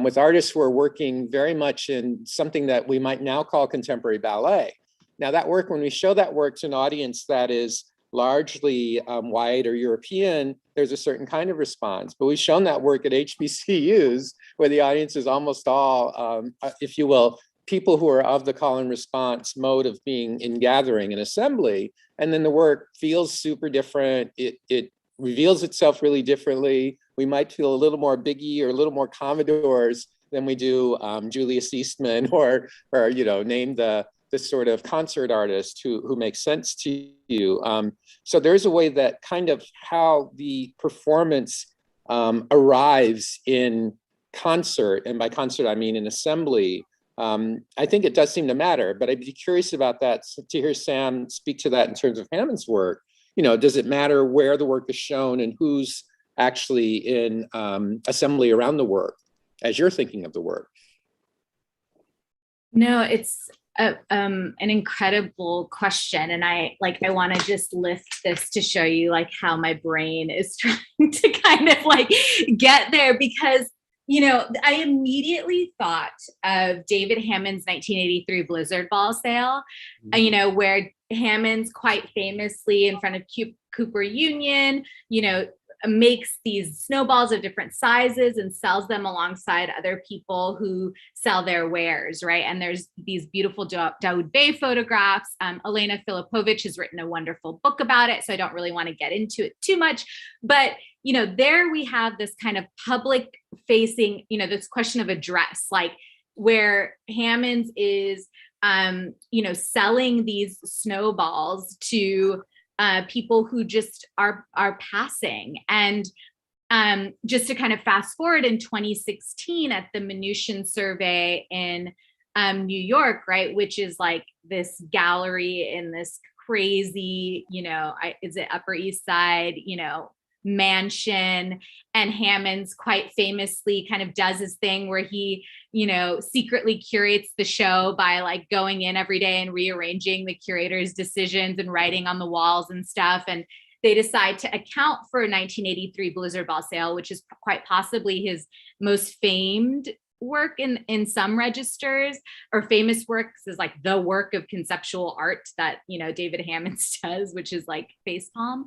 with artists who are working very much in something that we might now call contemporary ballet. Now that work, when we show that work to an audience that is largely white or European, there's a certain kind of response. But we've shown that work at HBCUs where the audience is almost all, if you will, people who are of the call and response mode of being in gathering and assembly. And then the work feels super different. It reveals itself really differently. We might feel a little more Biggie or a little more Commodores than we do Julius Eastman or name the sort of concert artist who makes sense to you. So there's a way that kind of how the performance arrives in concert, and by concert I mean in assembly, I think it does seem to matter, but I'd be curious about that, to hear Sam speak to that in terms of Hammond's work. Does it matter where the work is shown and who's actually in assembly around the work as you're thinking of the work? No, it's an incredible question. And I want to just lift this to show you how my brain is trying to kind of get there, because I immediately thought of David Hammond's 1983 Blizzard Ball sale, where Hammond's quite famously in front of Cooper Union, makes these snowballs of different sizes and sells them alongside other people who sell their wares, right? And there's these beautiful Dawood Bey photographs. Elena Filipovich has written a wonderful book about it, so I don't really want to get into it too much. But, you know, there we have this kind of public facing, you know, this question of address, like where Hammonds is, you know, selling these snowballs to people who just are passing. And just to kind of fast forward, in 2016 at the Mnuchin survey in New York, right, which is like this gallery in this crazy, you know, is it Upper East Side, you know, mansion, and Hammonds quite famously kind of does his thing where he, you know, secretly curates the show by like going in every day and rearranging the curator's decisions and writing on the walls and stuff. And they decide to account for 1983 Blizzard Ball Sale, which is quite possibly his most famed work in some registers, or famous works is like the work of conceptual art that, you know, David Hammonds does, which is like Facepalm.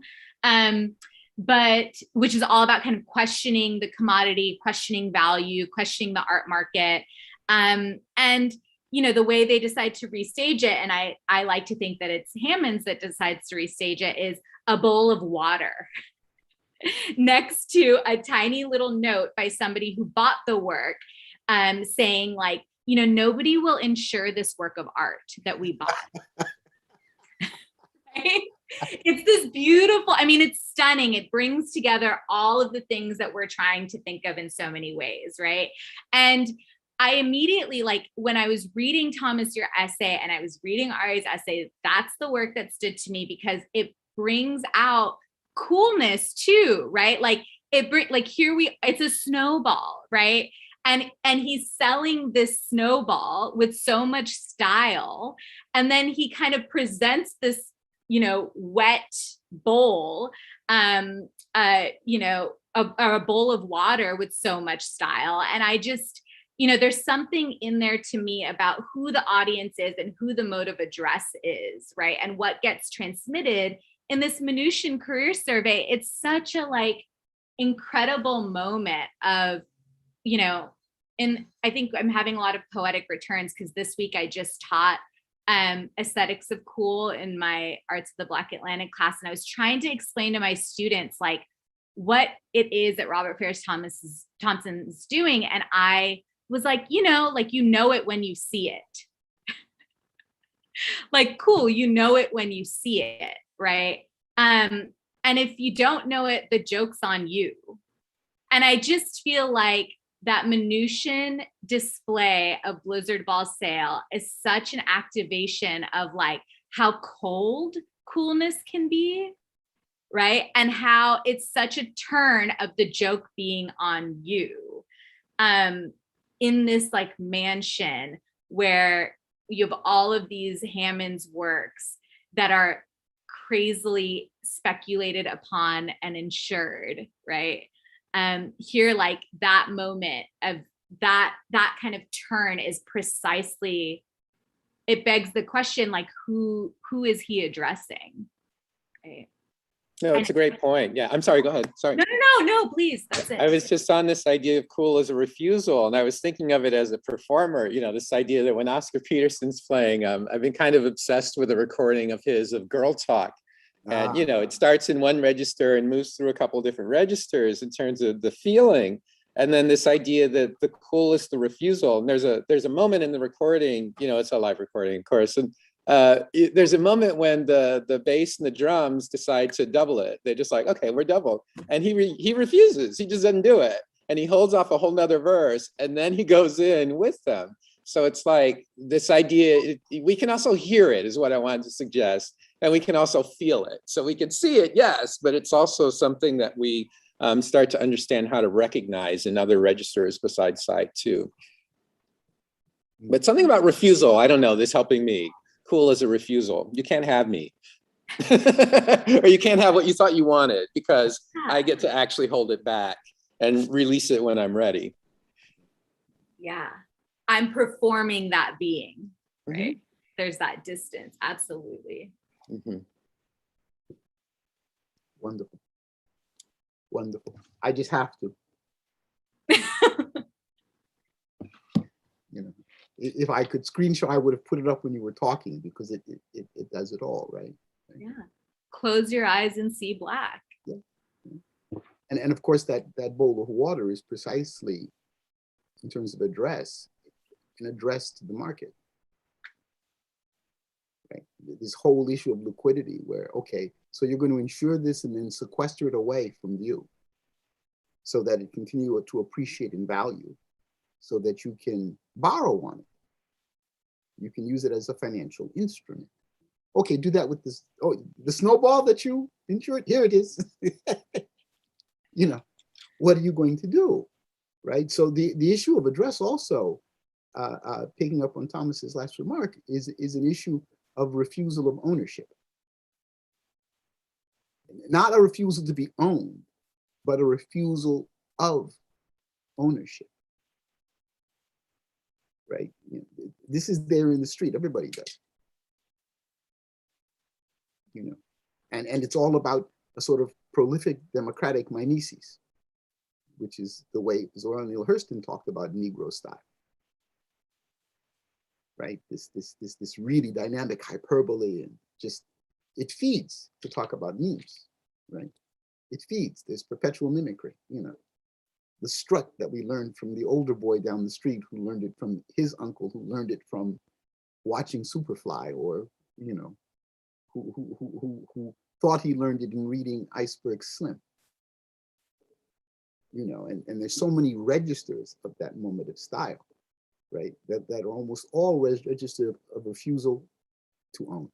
But which is all about kind of questioning the commodity, questioning value, questioning the art market. And, you know, the way they decide to restage it, and I like to think that it's Hammonds that decides to restage it, is a bowl of water next to a tiny little note by somebody who bought the work, saying like, you know, nobody will insure this work of art that we bought. Right? It's this beautiful, I mean, it's stunning. It brings together all of the things that we're trying to think of in so many ways, right? And I immediately, like, when I was reading, Thomas, your essay, and I was reading Ari's essay, that's the work that stood to me, because it brings out coolness too, right? Like, it's a snowball, right? And he's selling this snowball with so much style. And then he kind of presents this, you know, wet bowl, you know, a bowl of water with so much style. And I just, you know, there's something in there to me about who the audience is and who the mode of address is, right? And what gets transmitted in this Mnuchin career survey. It's such a like incredible moment of, you know, and I think I'm having a lot of poetic returns, because this week I just taught aesthetics of cool in my Arts of the Black Atlantic class. And I was trying to explain to my students like what it is that Robert Farris Thompson is doing. And I was like, you know it when you see it. Like, cool, you know it when you see it, right? And if you don't know it, the joke's on you. And I just feel like that Mnuchin display of Blizzard Ball Sale is such an activation of like how cold coolness can be, right? And how it's such a turn of the joke being on you. In this like mansion where you have all of these Hammonds works that are crazily speculated upon and insured, right? Here, like that moment of that kind of turn is precisely, it begs the question, like, who is he addressing? Right? No, it's a great point. Yeah, I'm sorry, go ahead. Sorry. No, please, that's it. I was just on this idea of cool as a refusal, and I was thinking of it as a performer, you know, this idea that when Oscar Peterson's playing, I've been kind of obsessed with a recording of his of Girl Talk. And, you know, it starts in one register and moves through a couple of different registers in terms of the feeling. And then this idea that the cool is the refusal. And there's a moment in the recording, you know, it's a live recording, of course. And there's a moment when the bass and the drums decide to double it. They're just like, okay, we're double. And he refuses. He just doesn't do it. And he holds off a whole nother verse, and then he goes in with them. So it's like this idea, we can also hear it, is what I wanted to suggest. And we can also feel it. So we can see it, yes, but it's also something that we start to understand how to recognize in other registers besides sight too. But something about refusal, I don't know, this helping me. Cool as a refusal. You can't have me. Or you can't have what you thought you wanted, because I get to actually hold it back and release it when I'm ready. Yeah, I'm performing that being, right? Mm-hmm. There's that distance, absolutely. Mm-hmm. Wonderful. Wonderful. I just have to. You know, if I could screenshot, I would have put it up when you were talking, because it does it all, right? Yeah. Close your eyes and see black. Yeah. And of course, that bowl of water is precisely, in terms of address, an address to the market. Right? This whole issue of liquidity, where, okay, so you're going to insure this and then sequester it away from view so that it continue to appreciate in value, so that you can borrow on it. You can use it as a financial instrument. Okay, do that with this. Oh, the snowball that you insured, here it is. You know, what are you going to do, right? So the issue of address also, picking up on Thomas's last remark, is an issue of refusal of ownership. Not a refusal to be owned, but a refusal of ownership. Right? You know, this is there in the street. Everybody does. You know, and it's all about a sort of prolific democratic mimesis, which is the way Zora Neale Hurston talked about Negro style. Right? This really dynamic hyperbole, and just, it feeds to talk about memes. Right? It feeds. There's perpetual mimicry. You know, the strut that we learned from the older boy down the street, who learned it from his uncle, who learned it from watching Superfly, or, you know, who thought he learned it in reading Iceberg Slim. You know, and there's so many registers of that moment of style, right? That are almost all registered of refusal to own.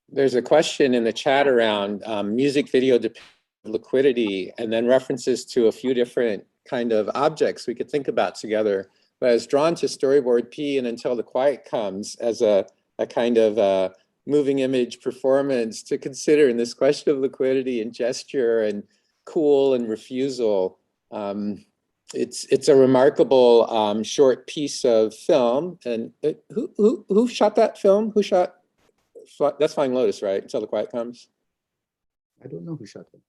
There's a question in the chat around music video liquidity, and then references to a few different kind of objects we could think about together. But I was drawn to storyboard P and Until the Quiet Comes as a kind of moving image performance to consider in this question of liquidity and gesture and cool and refusal. It's a remarkable short piece of film. And who shot that film? Who shot? That's Flying Lotus, right? Until the Quiet Comes. I don't know who shot them.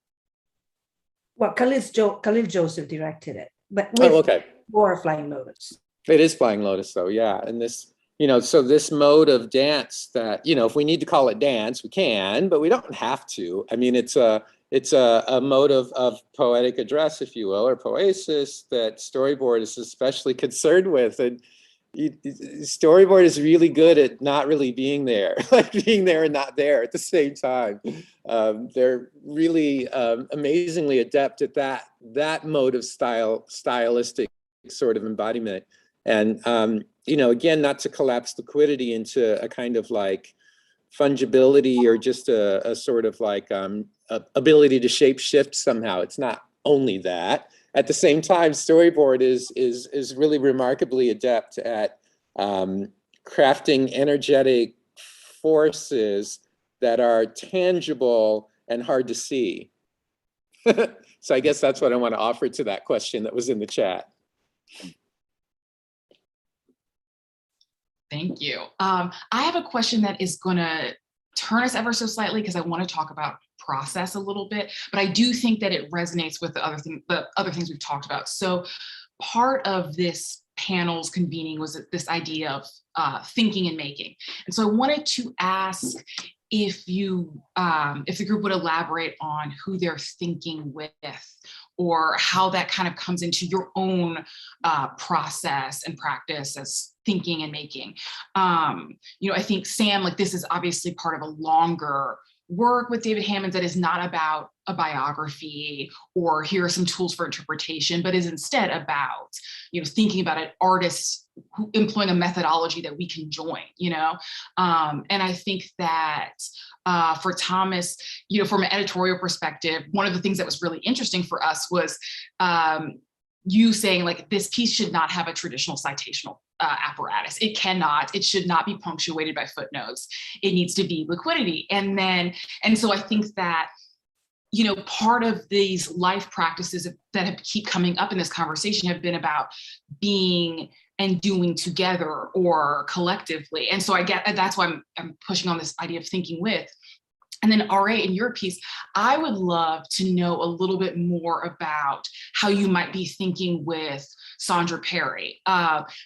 Well, Khalil Joseph directed it, but with okay. more Flying Lotus. It is Flying Lotus, though, yeah. And this, you know, so this mode of dance that, you know, if we need to call it dance, we can, but we don't have to. I mean, it's a mode of poetic address, if you will, or poesis that storyboard is especially concerned with. And storyboard is really good at not really being there, like being there and not there at the same time. They're really amazingly adept at that mode of stylistic sort of embodiment. And, you know, again, not to collapse liquidity into a kind of like fungibility or just a sort of like ability to shape shift somehow. It's not only that. At the same time, storyboard is really remarkably adept at crafting energetic forces that are tangible and hard to see. So I guess that's what I want to offer to that question that was in the chat. Thank you. I have a question that is going to turn us ever so slightly, because I want to talk about process a little bit, but I do think that it resonates with the other things we've talked about. So part of this panel's convening was this idea of thinking and making. And so I wanted to ask if the group would elaborate on who they're thinking with, or how that kind of comes into your own process and practice as thinking and making. You know, I think, Sam, like, this is obviously part of a longer work with David Hammons that is not about a biography or here are some tools for interpretation, but is instead about, you know, thinking about an artist who employing a methodology that we can join, you know? And I think that for Thomas, you know, from an editorial perspective, one of the things that was really interesting for us was you saying, like, this piece should not have a traditional citational apparatus. It cannot, it should not be punctuated by footnotes. It needs to be liquidity. And so I think that, you know, part of these life practices that have keep coming up in this conversation have been about being and doing together or collectively. And so that's why I'm pushing on this idea of thinking with. And then RA, in your piece, I would love to know a little bit more about how you might be thinking with Sandra Perry,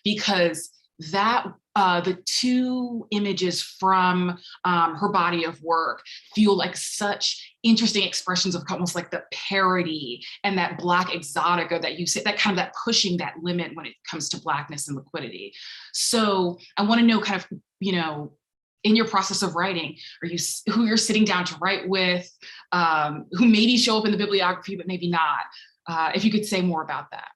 because that the two images from her body of work feel like such interesting expressions of almost like the parody and that Black exotica that you say, that kind of that pushing that limit when it comes to Blackness and liquidity. So I want to know kind of, you know, in your process of writing, who you're sitting down to write with, who maybe show up in the bibliography, but maybe not. If you could say more about that.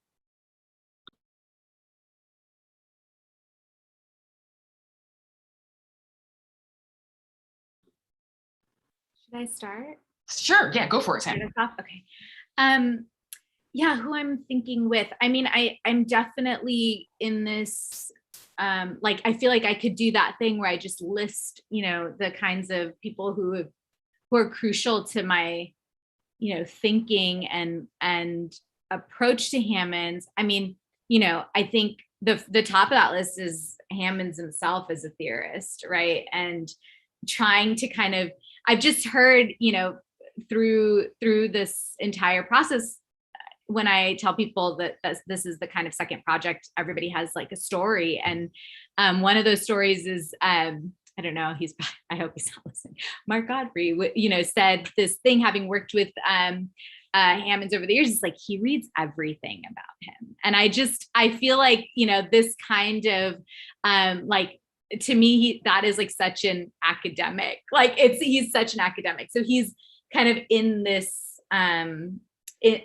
Should I start? Sure, yeah, go for it, Sam. Okay. Yeah, who I'm thinking with. I mean, I'm definitely in this, like, I feel like I could do that thing where I just list, you know, the kinds of people who are crucial to my, you know, thinking and approach to Hammonds. I mean, you know, I think the top of that list is Hammonds himself as a theorist, right? And trying to kind of, I've just heard, you know, through this entire process, when I tell people that this is the kind of second project, everybody has like a story. And one of those stories is, I don't know, I hope he's not listening. Mark Godfrey, you know, said this thing, having worked with Hammonds over the years, it's like, he reads everything about him. And I feel like, you know, this kind of like, to me, that is like such an academic, like he's such an academic. So he's kind of in this,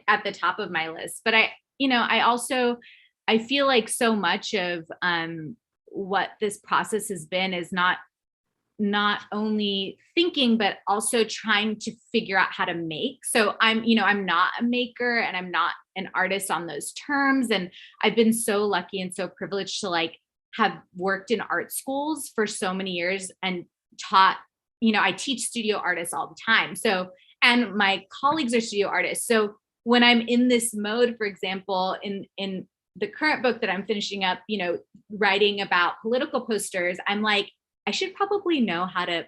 at the top of my list. But I feel like so much of what this process has been is not only thinking, but also trying to figure out how to make. So I'm not a maker and I'm not an artist on those terms. And I've been so lucky and so privileged to like have worked in art schools for so many years and taught, you know, I teach studio artists all the time. So, and my colleagues are studio artists. So when I'm in this mode, for example, in the current book that I'm finishing up, you know, writing about political posters, I'm like, I should probably know how to,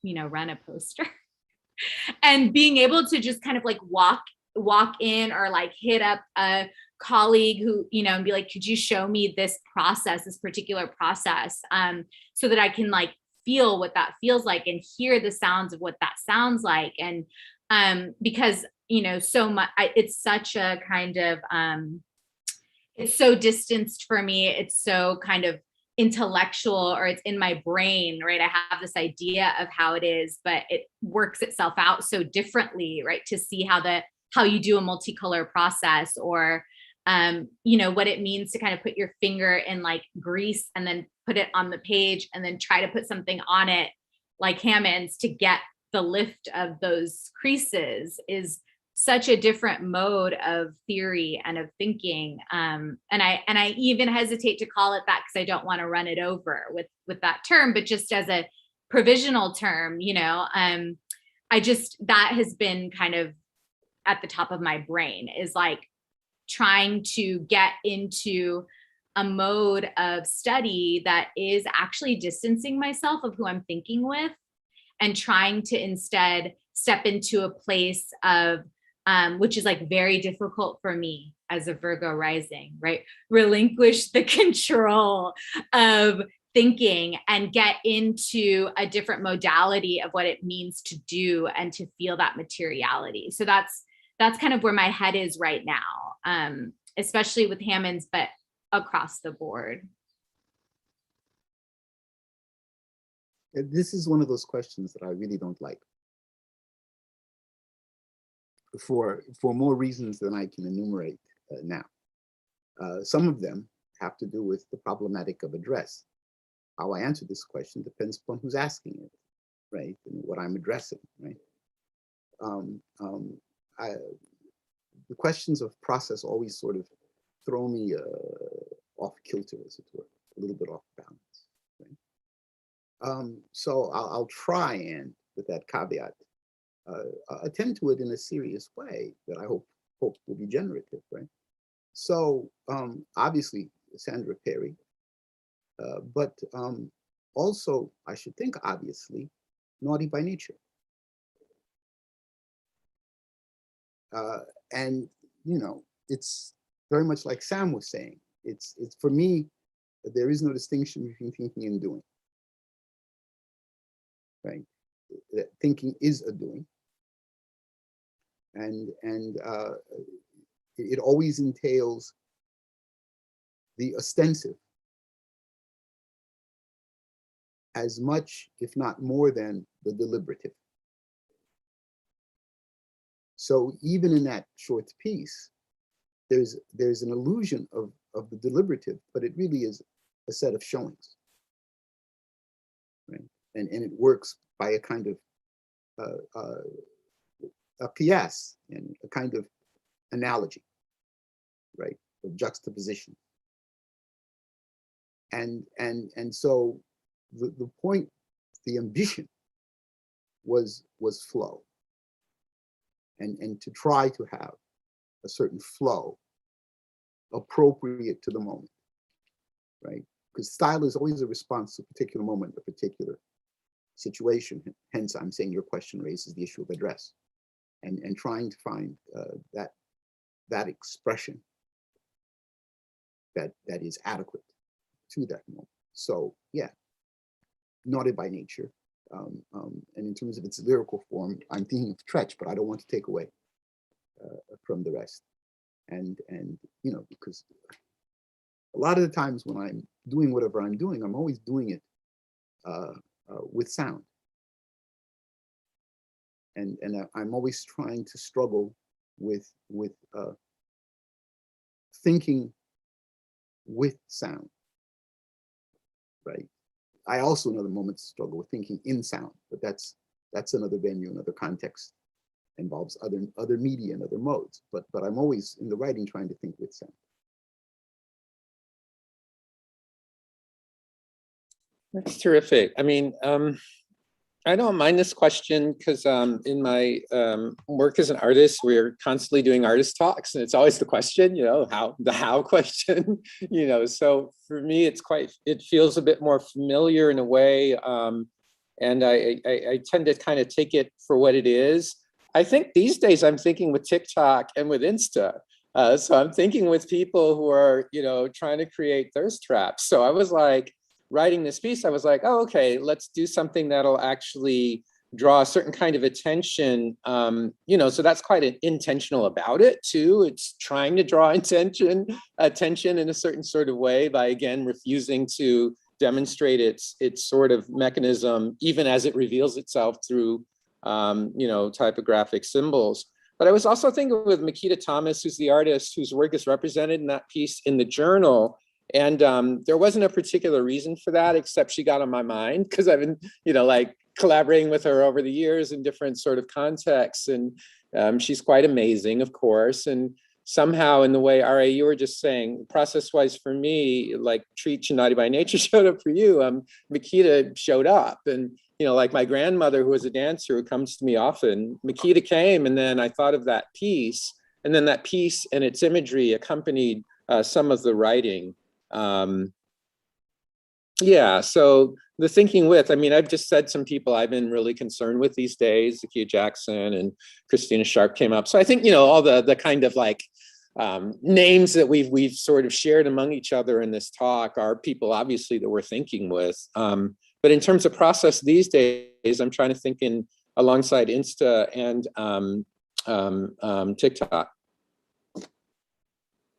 you know, run a poster. And being able to just kind of like walk in or like hit up a colleague who, you know, and be like, could you show me this process, this particular process, so that I can like feel what that feels like and hear the sounds of what that sounds like. And because, you know, so much, it's such a kind of, it's so distanced for me. It's so kind of intellectual, or it's in my brain, right? I have this idea of how it is, but it works itself out so differently, right? To see how you do a multicolor process, or you know, what it means to kind of put your finger in like grease and then put it on the page and then try to put something on it like Hammonds to get the lift of those creases is such a different mode of theory and of thinking. And I even hesitate to call it that because I don't want to run it over with that term, but just as a provisional term, you know, that has been kind of at the top of my brain, is like trying to get into a mode of study that is actually distancing myself of who I'm thinking with, and trying to instead step into a place of, which is like very difficult for me as a Virgo rising, right? Relinquish the control of thinking and get into a different modality of what it means to do and to feel that materiality. So that's kind of where my head is right now, especially with Hammonds, but across the board. This is one of those questions that I really don't like, for more reasons than I can enumerate now. Some of them have to do with the problematic of address. How I answer this question depends upon who's asking it, right? And what I'm addressing, right? The questions of process always sort of throw me off kilter, as it were, a little bit off balance, right? So I'll try and, with that caveat, attend to it in a serious way that I hope will be generative, right? So obviously, Sandra Perry, but also, I should think, obviously, Naughty by Nature. And, you know, it's very much like Sam was saying. It's for me, there is no distinction between thinking and doing, right? Thinking is a doing. And it always entails the ostensive as much, if not more than, the deliberative. So even in that short piece, there's an illusion of the deliberative, but it really is a set of showings, right? And it works by a kind of a qiyas and a kind of analogy, right, of juxtaposition. And so the point, the ambition was flow, and to try to have a certain flow appropriate to the moment, right? Because style is always a response to a particular moment, a particular situation. Hence, I'm saying your question raises the issue of address, and trying to find that expression that is adequate to that moment. So yeah, Naughty by Nature. And in terms of its lyrical form, I'm thinking of Tretch, but I don't want to take away from the rest. And you know, because a lot of the times when I'm doing whatever I'm doing, I'm always doing it with sound. And I'm always trying to struggle with thinking with sound, right? I also in other moments struggle with thinking in sound, but that's another venue, another context, involves other media and other modes. But I'm always in the writing trying to think with sound. That's terrific. I mean, I don't mind this question because in my work as an artist, we're constantly doing artist talks, and it's always the question, you know, the how question, you know. So for me, it feels a bit more familiar in a way, and I tend to kind of take it for what it is. I think these days I'm thinking with TikTok and with Insta. So I'm thinking with people who are, you know, trying to create thirst traps. So I was like, writing this piece, I was like, oh, okay, let's do something that'll actually draw a certain kind of attention. You know, so that's quite intentional about it too. It's trying to draw attention in a certain sort of way by, again, refusing to demonstrate its sort of mechanism, even as it reveals itself through, you know, typographic symbols. But I was also thinking with Makita Thomas, who's the artist whose work is represented in that piece in the journal. And there wasn't a particular reason for that, except she got on my mind because I've been, you know, like collaborating with her over the years in different sort of contexts. And she's quite amazing, of course. And somehow in the way, RA, you were just saying, process-wise for me, like Treach and Naughty by Nature showed up for you, Makita showed up. And, you know, like my grandmother, who was a dancer who comes to me often, Makita came, and then I thought of that piece. And then that piece and its imagery accompanied some of the writing. Yeah, so the thinking with, I mean, I've just said some people I've been really concerned with these days, Zakiya Jackson and Christina Sharp came up. So I think, you know, all the kind of like names that we've sort of shared among each other in this talk are people obviously that we're thinking with. But in terms of process these days, I'm trying to think in alongside Insta and TikTok.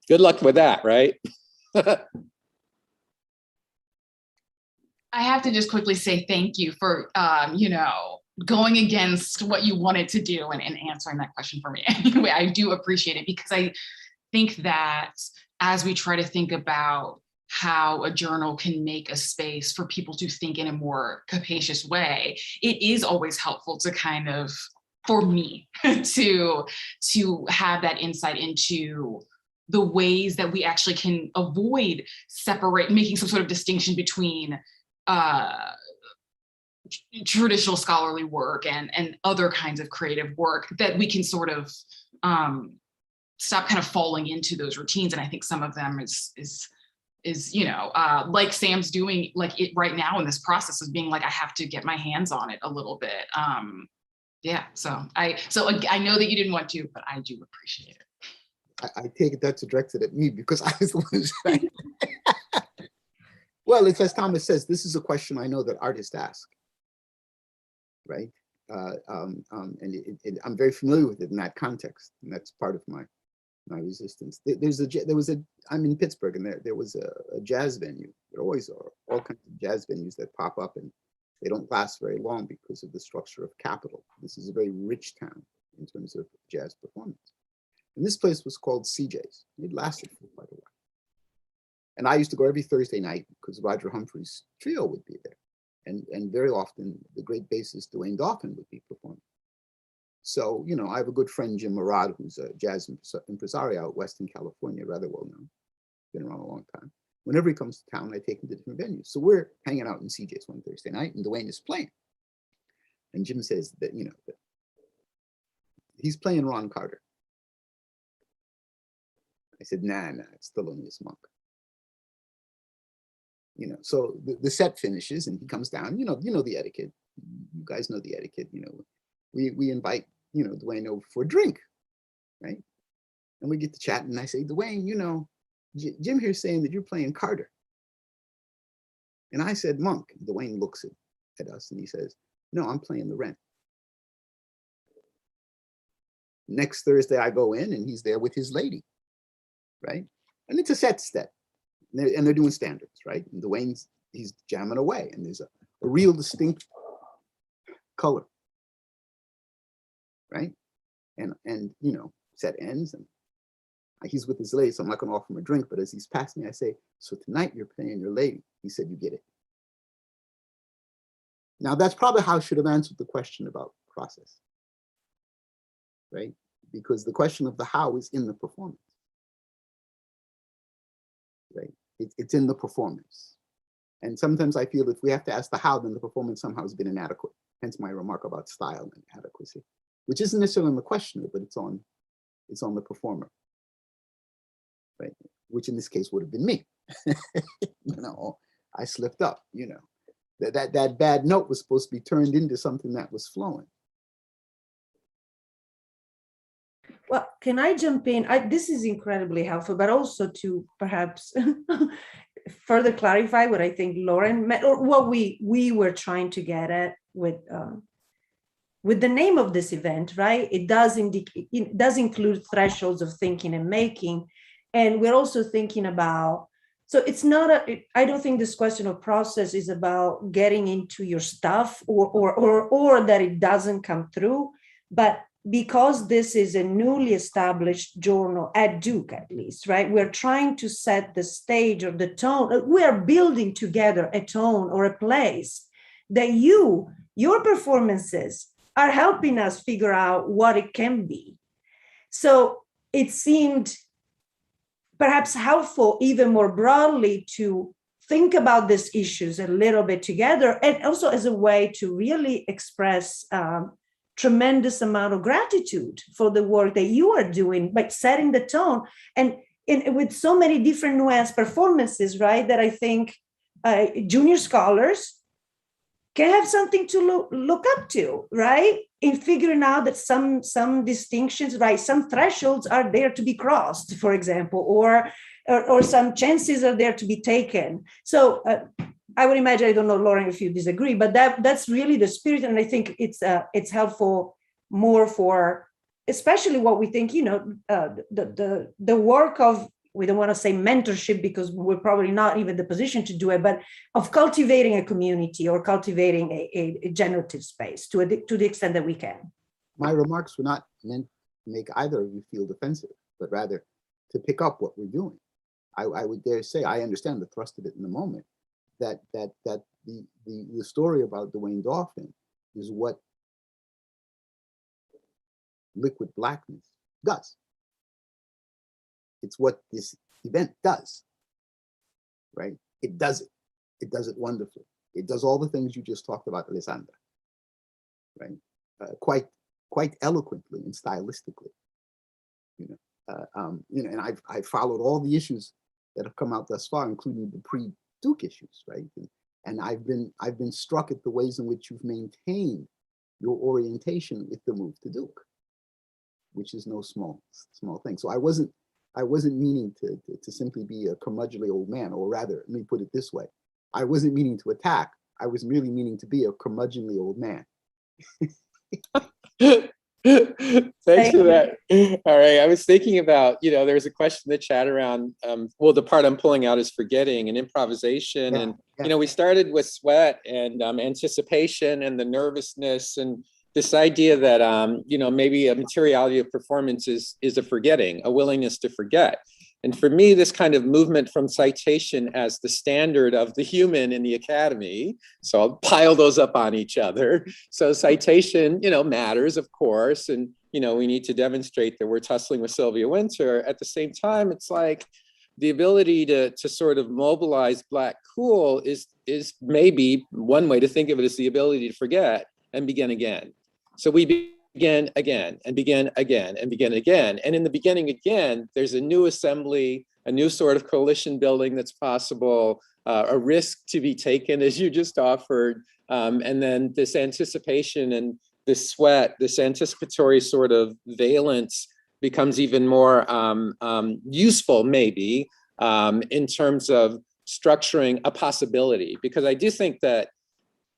Good luck with that, right? I have to just quickly say thank you for, you know, going against what you wanted to do and answering that question for me. Anyway, I do appreciate it because I think that as we try to think about how a journal can make a space for people to think in a more capacious way, it is always helpful to kind of, for me, to have that insight into the ways that we actually can avoid making some sort of distinction between traditional scholarly work and other kinds of creative work, that we can sort of stop kind of falling into those routines. And I think some of them is is, like Sam's doing like it right now in this process of being like, I have to get my hands on it a little bit. Yeah, so I know that you didn't want to, but I do appreciate it. I take it that's directed at me because I was the one saying. Well, it's as Thomas says, this is a question I know that artists ask, right? And I'm very familiar with it in that context, and that's part of my resistance. I'm in Pittsburgh, and there was a jazz venue. There always are all kinds of jazz venues that pop up, and they don't last very long because of the structure of capital. This is a very rich town in terms of jazz performance. And this place was called CJ's. It lasted for quite a while. And I used to go every Thursday night because Roger Humphrey's trio would be there. And very often the great bassist Dwayne Dauphin would be performing. So, I have a good friend, Jim Murad, who's a jazz impresario out west in California, rather well known, been around a long time. Whenever he comes to town, I take him to different venues. So we're hanging out in CJ's one Thursday night, and Dwayne is playing. And Jim says that, that he's playing Ron Carter. I said, nah, it's Thelonious Monk. So the set finishes and he comes down, you know the etiquette. You guys know the etiquette, we invite, Dwayne over for a drink, right? And we get to chat and I say, Dwayne, Jim here's saying that you're playing Carter. And I said, Monk. Dwayne looks at us and he says, no, I'm playing the Wren. Next Thursday I go in and he's there with his lady, right? And it's a set step. And they're doing standards, right? And Dwayne's, he's jamming away, and there's a real distinct color, right? And set ends, and he's with his lady, so I'm not gonna offer him a drink, but as he's passing me, I say, so tonight you're playing your lady. He said, you get it. Now that's probably how I should have answered the question about process, right? Because the question of the how is in the performance, right? It's in the performance. And sometimes I feel if we have to ask the how, then the performance somehow has been inadequate. Hence my remark about style and adequacy, which isn't necessarily on the questioner, but it's on the performer, right? Which in this case would have been me. I slipped up, that bad note was supposed to be turned into something that was flowing. Well, can I jump in? This is incredibly helpful, but also to perhaps further clarify what I think Lauren meant, or what we were trying to get at with the name of this event, right? It does include thresholds of thinking and making, and we're also thinking about. So it's not I don't think this question of process is about getting into your stuff or that it doesn't come through, but because this is a newly established journal at Duke, at least, right? We're trying to set the stage or the tone. We are building together a tone or a place that your performances are helping us figure out what it can be. So it seemed perhaps helpful even more broadly to think about these issues a little bit together, and also as a way to really express tremendous amount of gratitude for the work that you are doing by setting the tone and with so many different nuanced performances, right? That I think junior scholars can have something to look up to, right? In figuring out that some distinctions, right? Some thresholds are there to be crossed, for example, or some chances are there to be taken. So I would imagine, I don't know, Lauren, if you disagree, but that's really the spirit. And I think it's helpful more for, especially what we think, the work of, we don't want to say mentorship because we're probably not even in the position to do it, but of cultivating a community or cultivating a generative space to the extent that we can. My remarks were not meant to make either of you feel defensive, but rather to pick up what we're doing. I would dare say, I understand the thrust of it in the moment, that the story about Dwayne Dauphin is what Liquid Blackness does. It's what this event does, right? It does it. It does it wonderfully. It does all the things you just talked about, Alessandra, right? Quite eloquently and stylistically, and I've followed all the issues that have come out thus far, including the pre-Duke issues, right? And I've been struck at the ways in which you've maintained your orientation with the move to Duke, which is no small thing. So I wasn't meaning to simply be a curmudgeonly old man, or rather, let me put it this way: I wasn't meaning to attack. I was merely meaning to be a curmudgeonly old man. Thanks for that. All right. I was thinking about, there was a question in the chat around, well, the part I'm pulling out is forgetting and improvisation. And, we started with sweat and anticipation and the nervousness and this idea that, maybe a materiality of performance is a forgetting, a willingness to forget. And for me, this kind of movement from citation as the standard of the human in the academy, so I'll pile those up on each other. So citation, matters, of course. And, we need to demonstrate that we're tussling with Sylvia Wynter. At the same time, it's like the ability to sort of mobilize Black cool is maybe one way to think of it, is the ability to forget and begin again. So we begin again and begin again and begin again. And in the beginning again, there's a new assembly, a new sort of coalition building that's possible, a risk to be taken, as you just offered. And then this anticipation and this sweat, this anticipatory sort of valence becomes even more useful, maybe, in terms of structuring a possibility. Because I do think that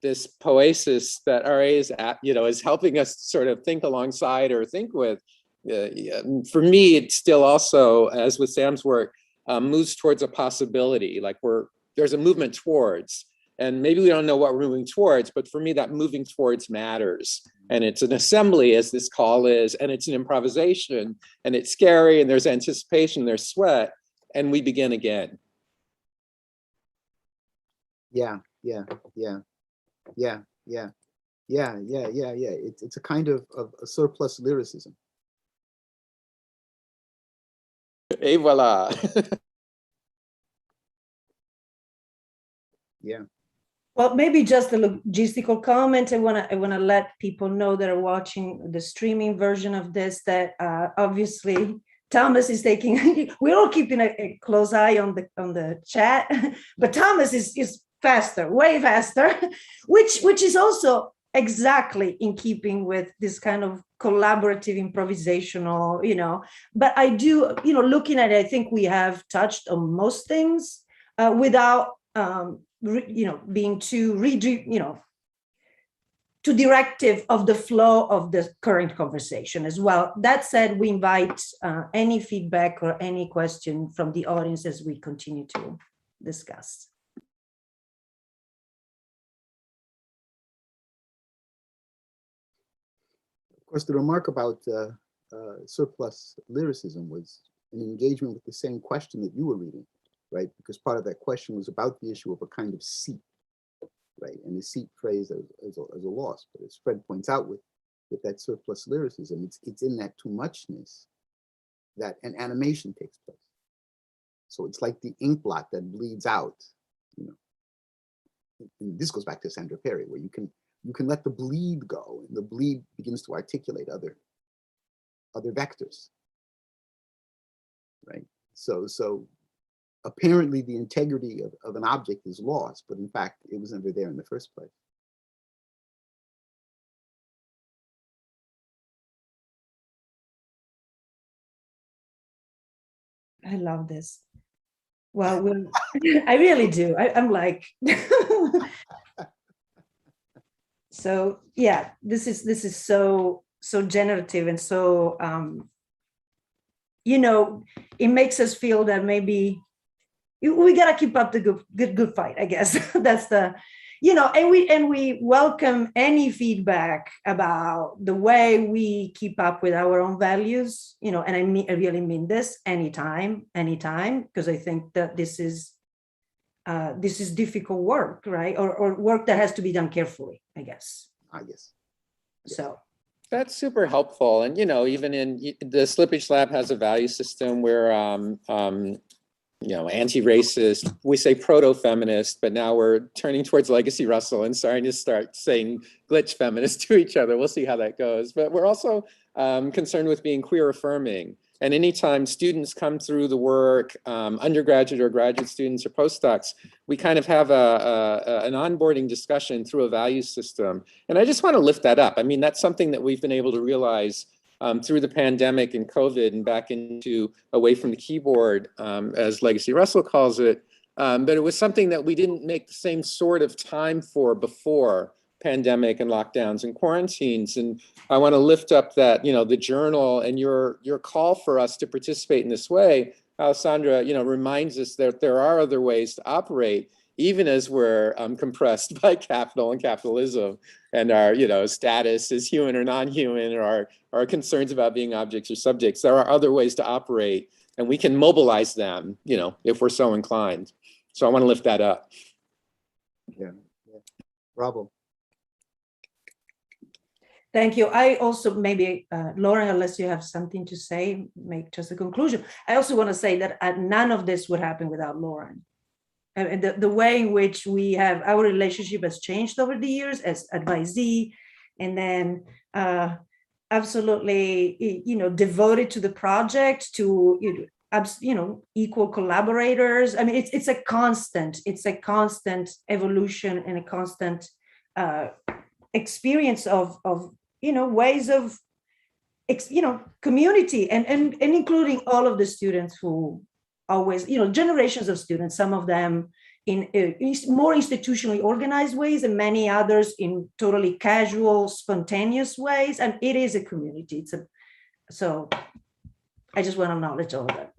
this poesis that RA is at, is helping us sort of think alongside or think with. For me, it still also, as with Sam's work, moves towards a possibility. Like there's a movement towards, and maybe we don't know what we're moving towards, but for me, that moving towards matters. And it's an assembly, as this call is, and it's an improvisation, and it's scary, and there's anticipation, there's sweat, and we begin again. Yeah. It's a kind of a surplus lyricism. Et voila. Yeah. Well, maybe just a logistical comment. I wanna let people know that are watching the streaming version of this that obviously Thomas is taking. We're all keeping a close eye on the chat, but Thomas is faster, way faster, which is also exactly in keeping with this kind of collaborative improvisational, but I do, looking at it, I think we have touched on most things without, being too, too directive of the flow of the current conversation as well. That said, we invite any feedback or any question from the audience as we continue to discuss. Of course, the remark about surplus lyricism was an engagement with the same question that you were reading, right? Because part of that question was about the issue of a kind of seat, right? And the seat phrase as a loss. But as Fred points out with that surplus lyricism, it's in that too muchness that an animation takes place. So it's like the ink blot that bleeds out, And this goes back to Sandra Perry, where you can let the bleed go, and the bleed begins to articulate other vectors, right? So apparently the integrity of an object is lost, but in fact, it was never there in the first place. I love this. Well, I really do. I'm like, so yeah, this is so generative and so, it makes us feel that maybe we gotta keep up the good fight, I guess. That's the, and we welcome any feedback about the way we keep up with our own values, and I really mean this anytime, because I think that this is difficult work, right? Or work that has to be done carefully, I guess. Yes. So. That's super helpful. And, even in the Slippage Lab has a value system where, anti-racist, we say proto-feminist, but now we're turning towards Legacy Russell and starting to start saying glitch feminist to each other. We'll see how that goes. But we're also concerned with being queer affirming And anytime students come through the work, undergraduate or graduate students or postdocs, we kind of have an onboarding discussion through a value system. And I just want to lift that up. I mean, that's something that we've been able to realize through the pandemic and COVID and back into away from the keyboard, as Legacy Russell calls it. But it was something that we didn't make the same sort of time for before pandemic and lockdowns and quarantines. And I want to lift up that, the journal and your call for us to participate in this way. Alessandra, reminds us that there are other ways to operate, even as we're compressed by capital and capitalism and our, status as human or non-human, or our concerns about being objects or subjects. There are other ways to operate, and we can mobilize them, if we're so inclined. So I want to lift that up. Yeah. Bravo. Thank you. I also maybe, Lauren, unless you have something to say, make just a conclusion. I also want to say that none of this would happen without Lauren. And the way in which we have, our relationship has changed over the years as advisee, and then absolutely, devoted to the project, to, equal collaborators. I mean, it's a constant evolution and a constant experience of ways of, community and including all of the students who always, generations of students, some of them in more institutionally organized ways and many others in totally casual, spontaneous ways. And it is a community. So I just want to acknowledge all of that.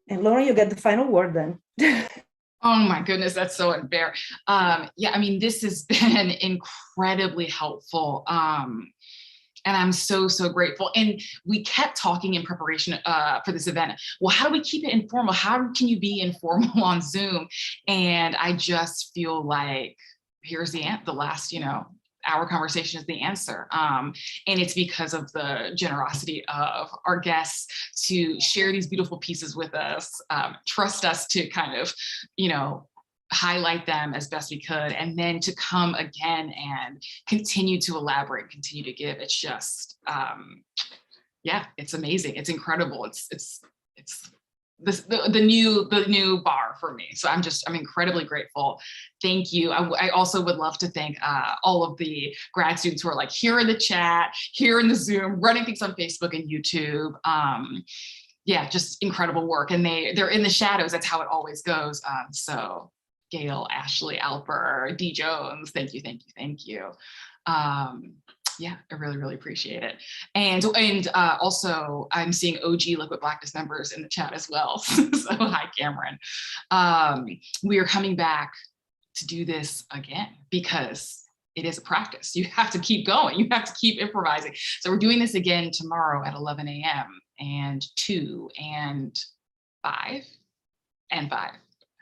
And Lauren, you get the final word then. Oh my goodness, that's so unfair. This has been incredibly helpful. And I'm so, so grateful. And we kept talking in preparation for this event. Well, how do we keep it informal? How can you be informal on Zoom? And I just feel like here's the last, our conversation is the answer. And it's because of the generosity of our guests to share these beautiful pieces with us, trust us to kind of, highlight them as best we could, and then to come again and continue to elaborate, continue to give. It's just, it's amazing. It's incredible. It's the new bar for me. So I'm incredibly grateful. Thank you. I also would love to thank all of the grad students who are like here in the chat, here in the Zoom, running things on Facebook and YouTube. Just incredible work. And they're in the shadows. That's how it always goes. So Gail, Ashley, Alper, D. Jones, thank you. I really, really appreciate it. And also I'm seeing OG Liquid Blackness members in the chat as well. So hi, Cameron. We are coming back to do this again because it is a practice. You have to keep going. You have to keep improvising. So we're doing this again tomorrow at 11 a.m. and 2 and 5 and 5.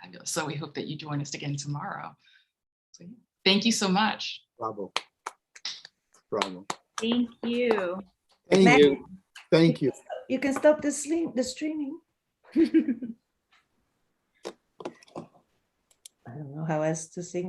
Fabulous. So we hope that you join us again tomorrow. So thank you so much. Bravo. Thank you. Thank you. You can stop the streaming. I don't know how else to sing.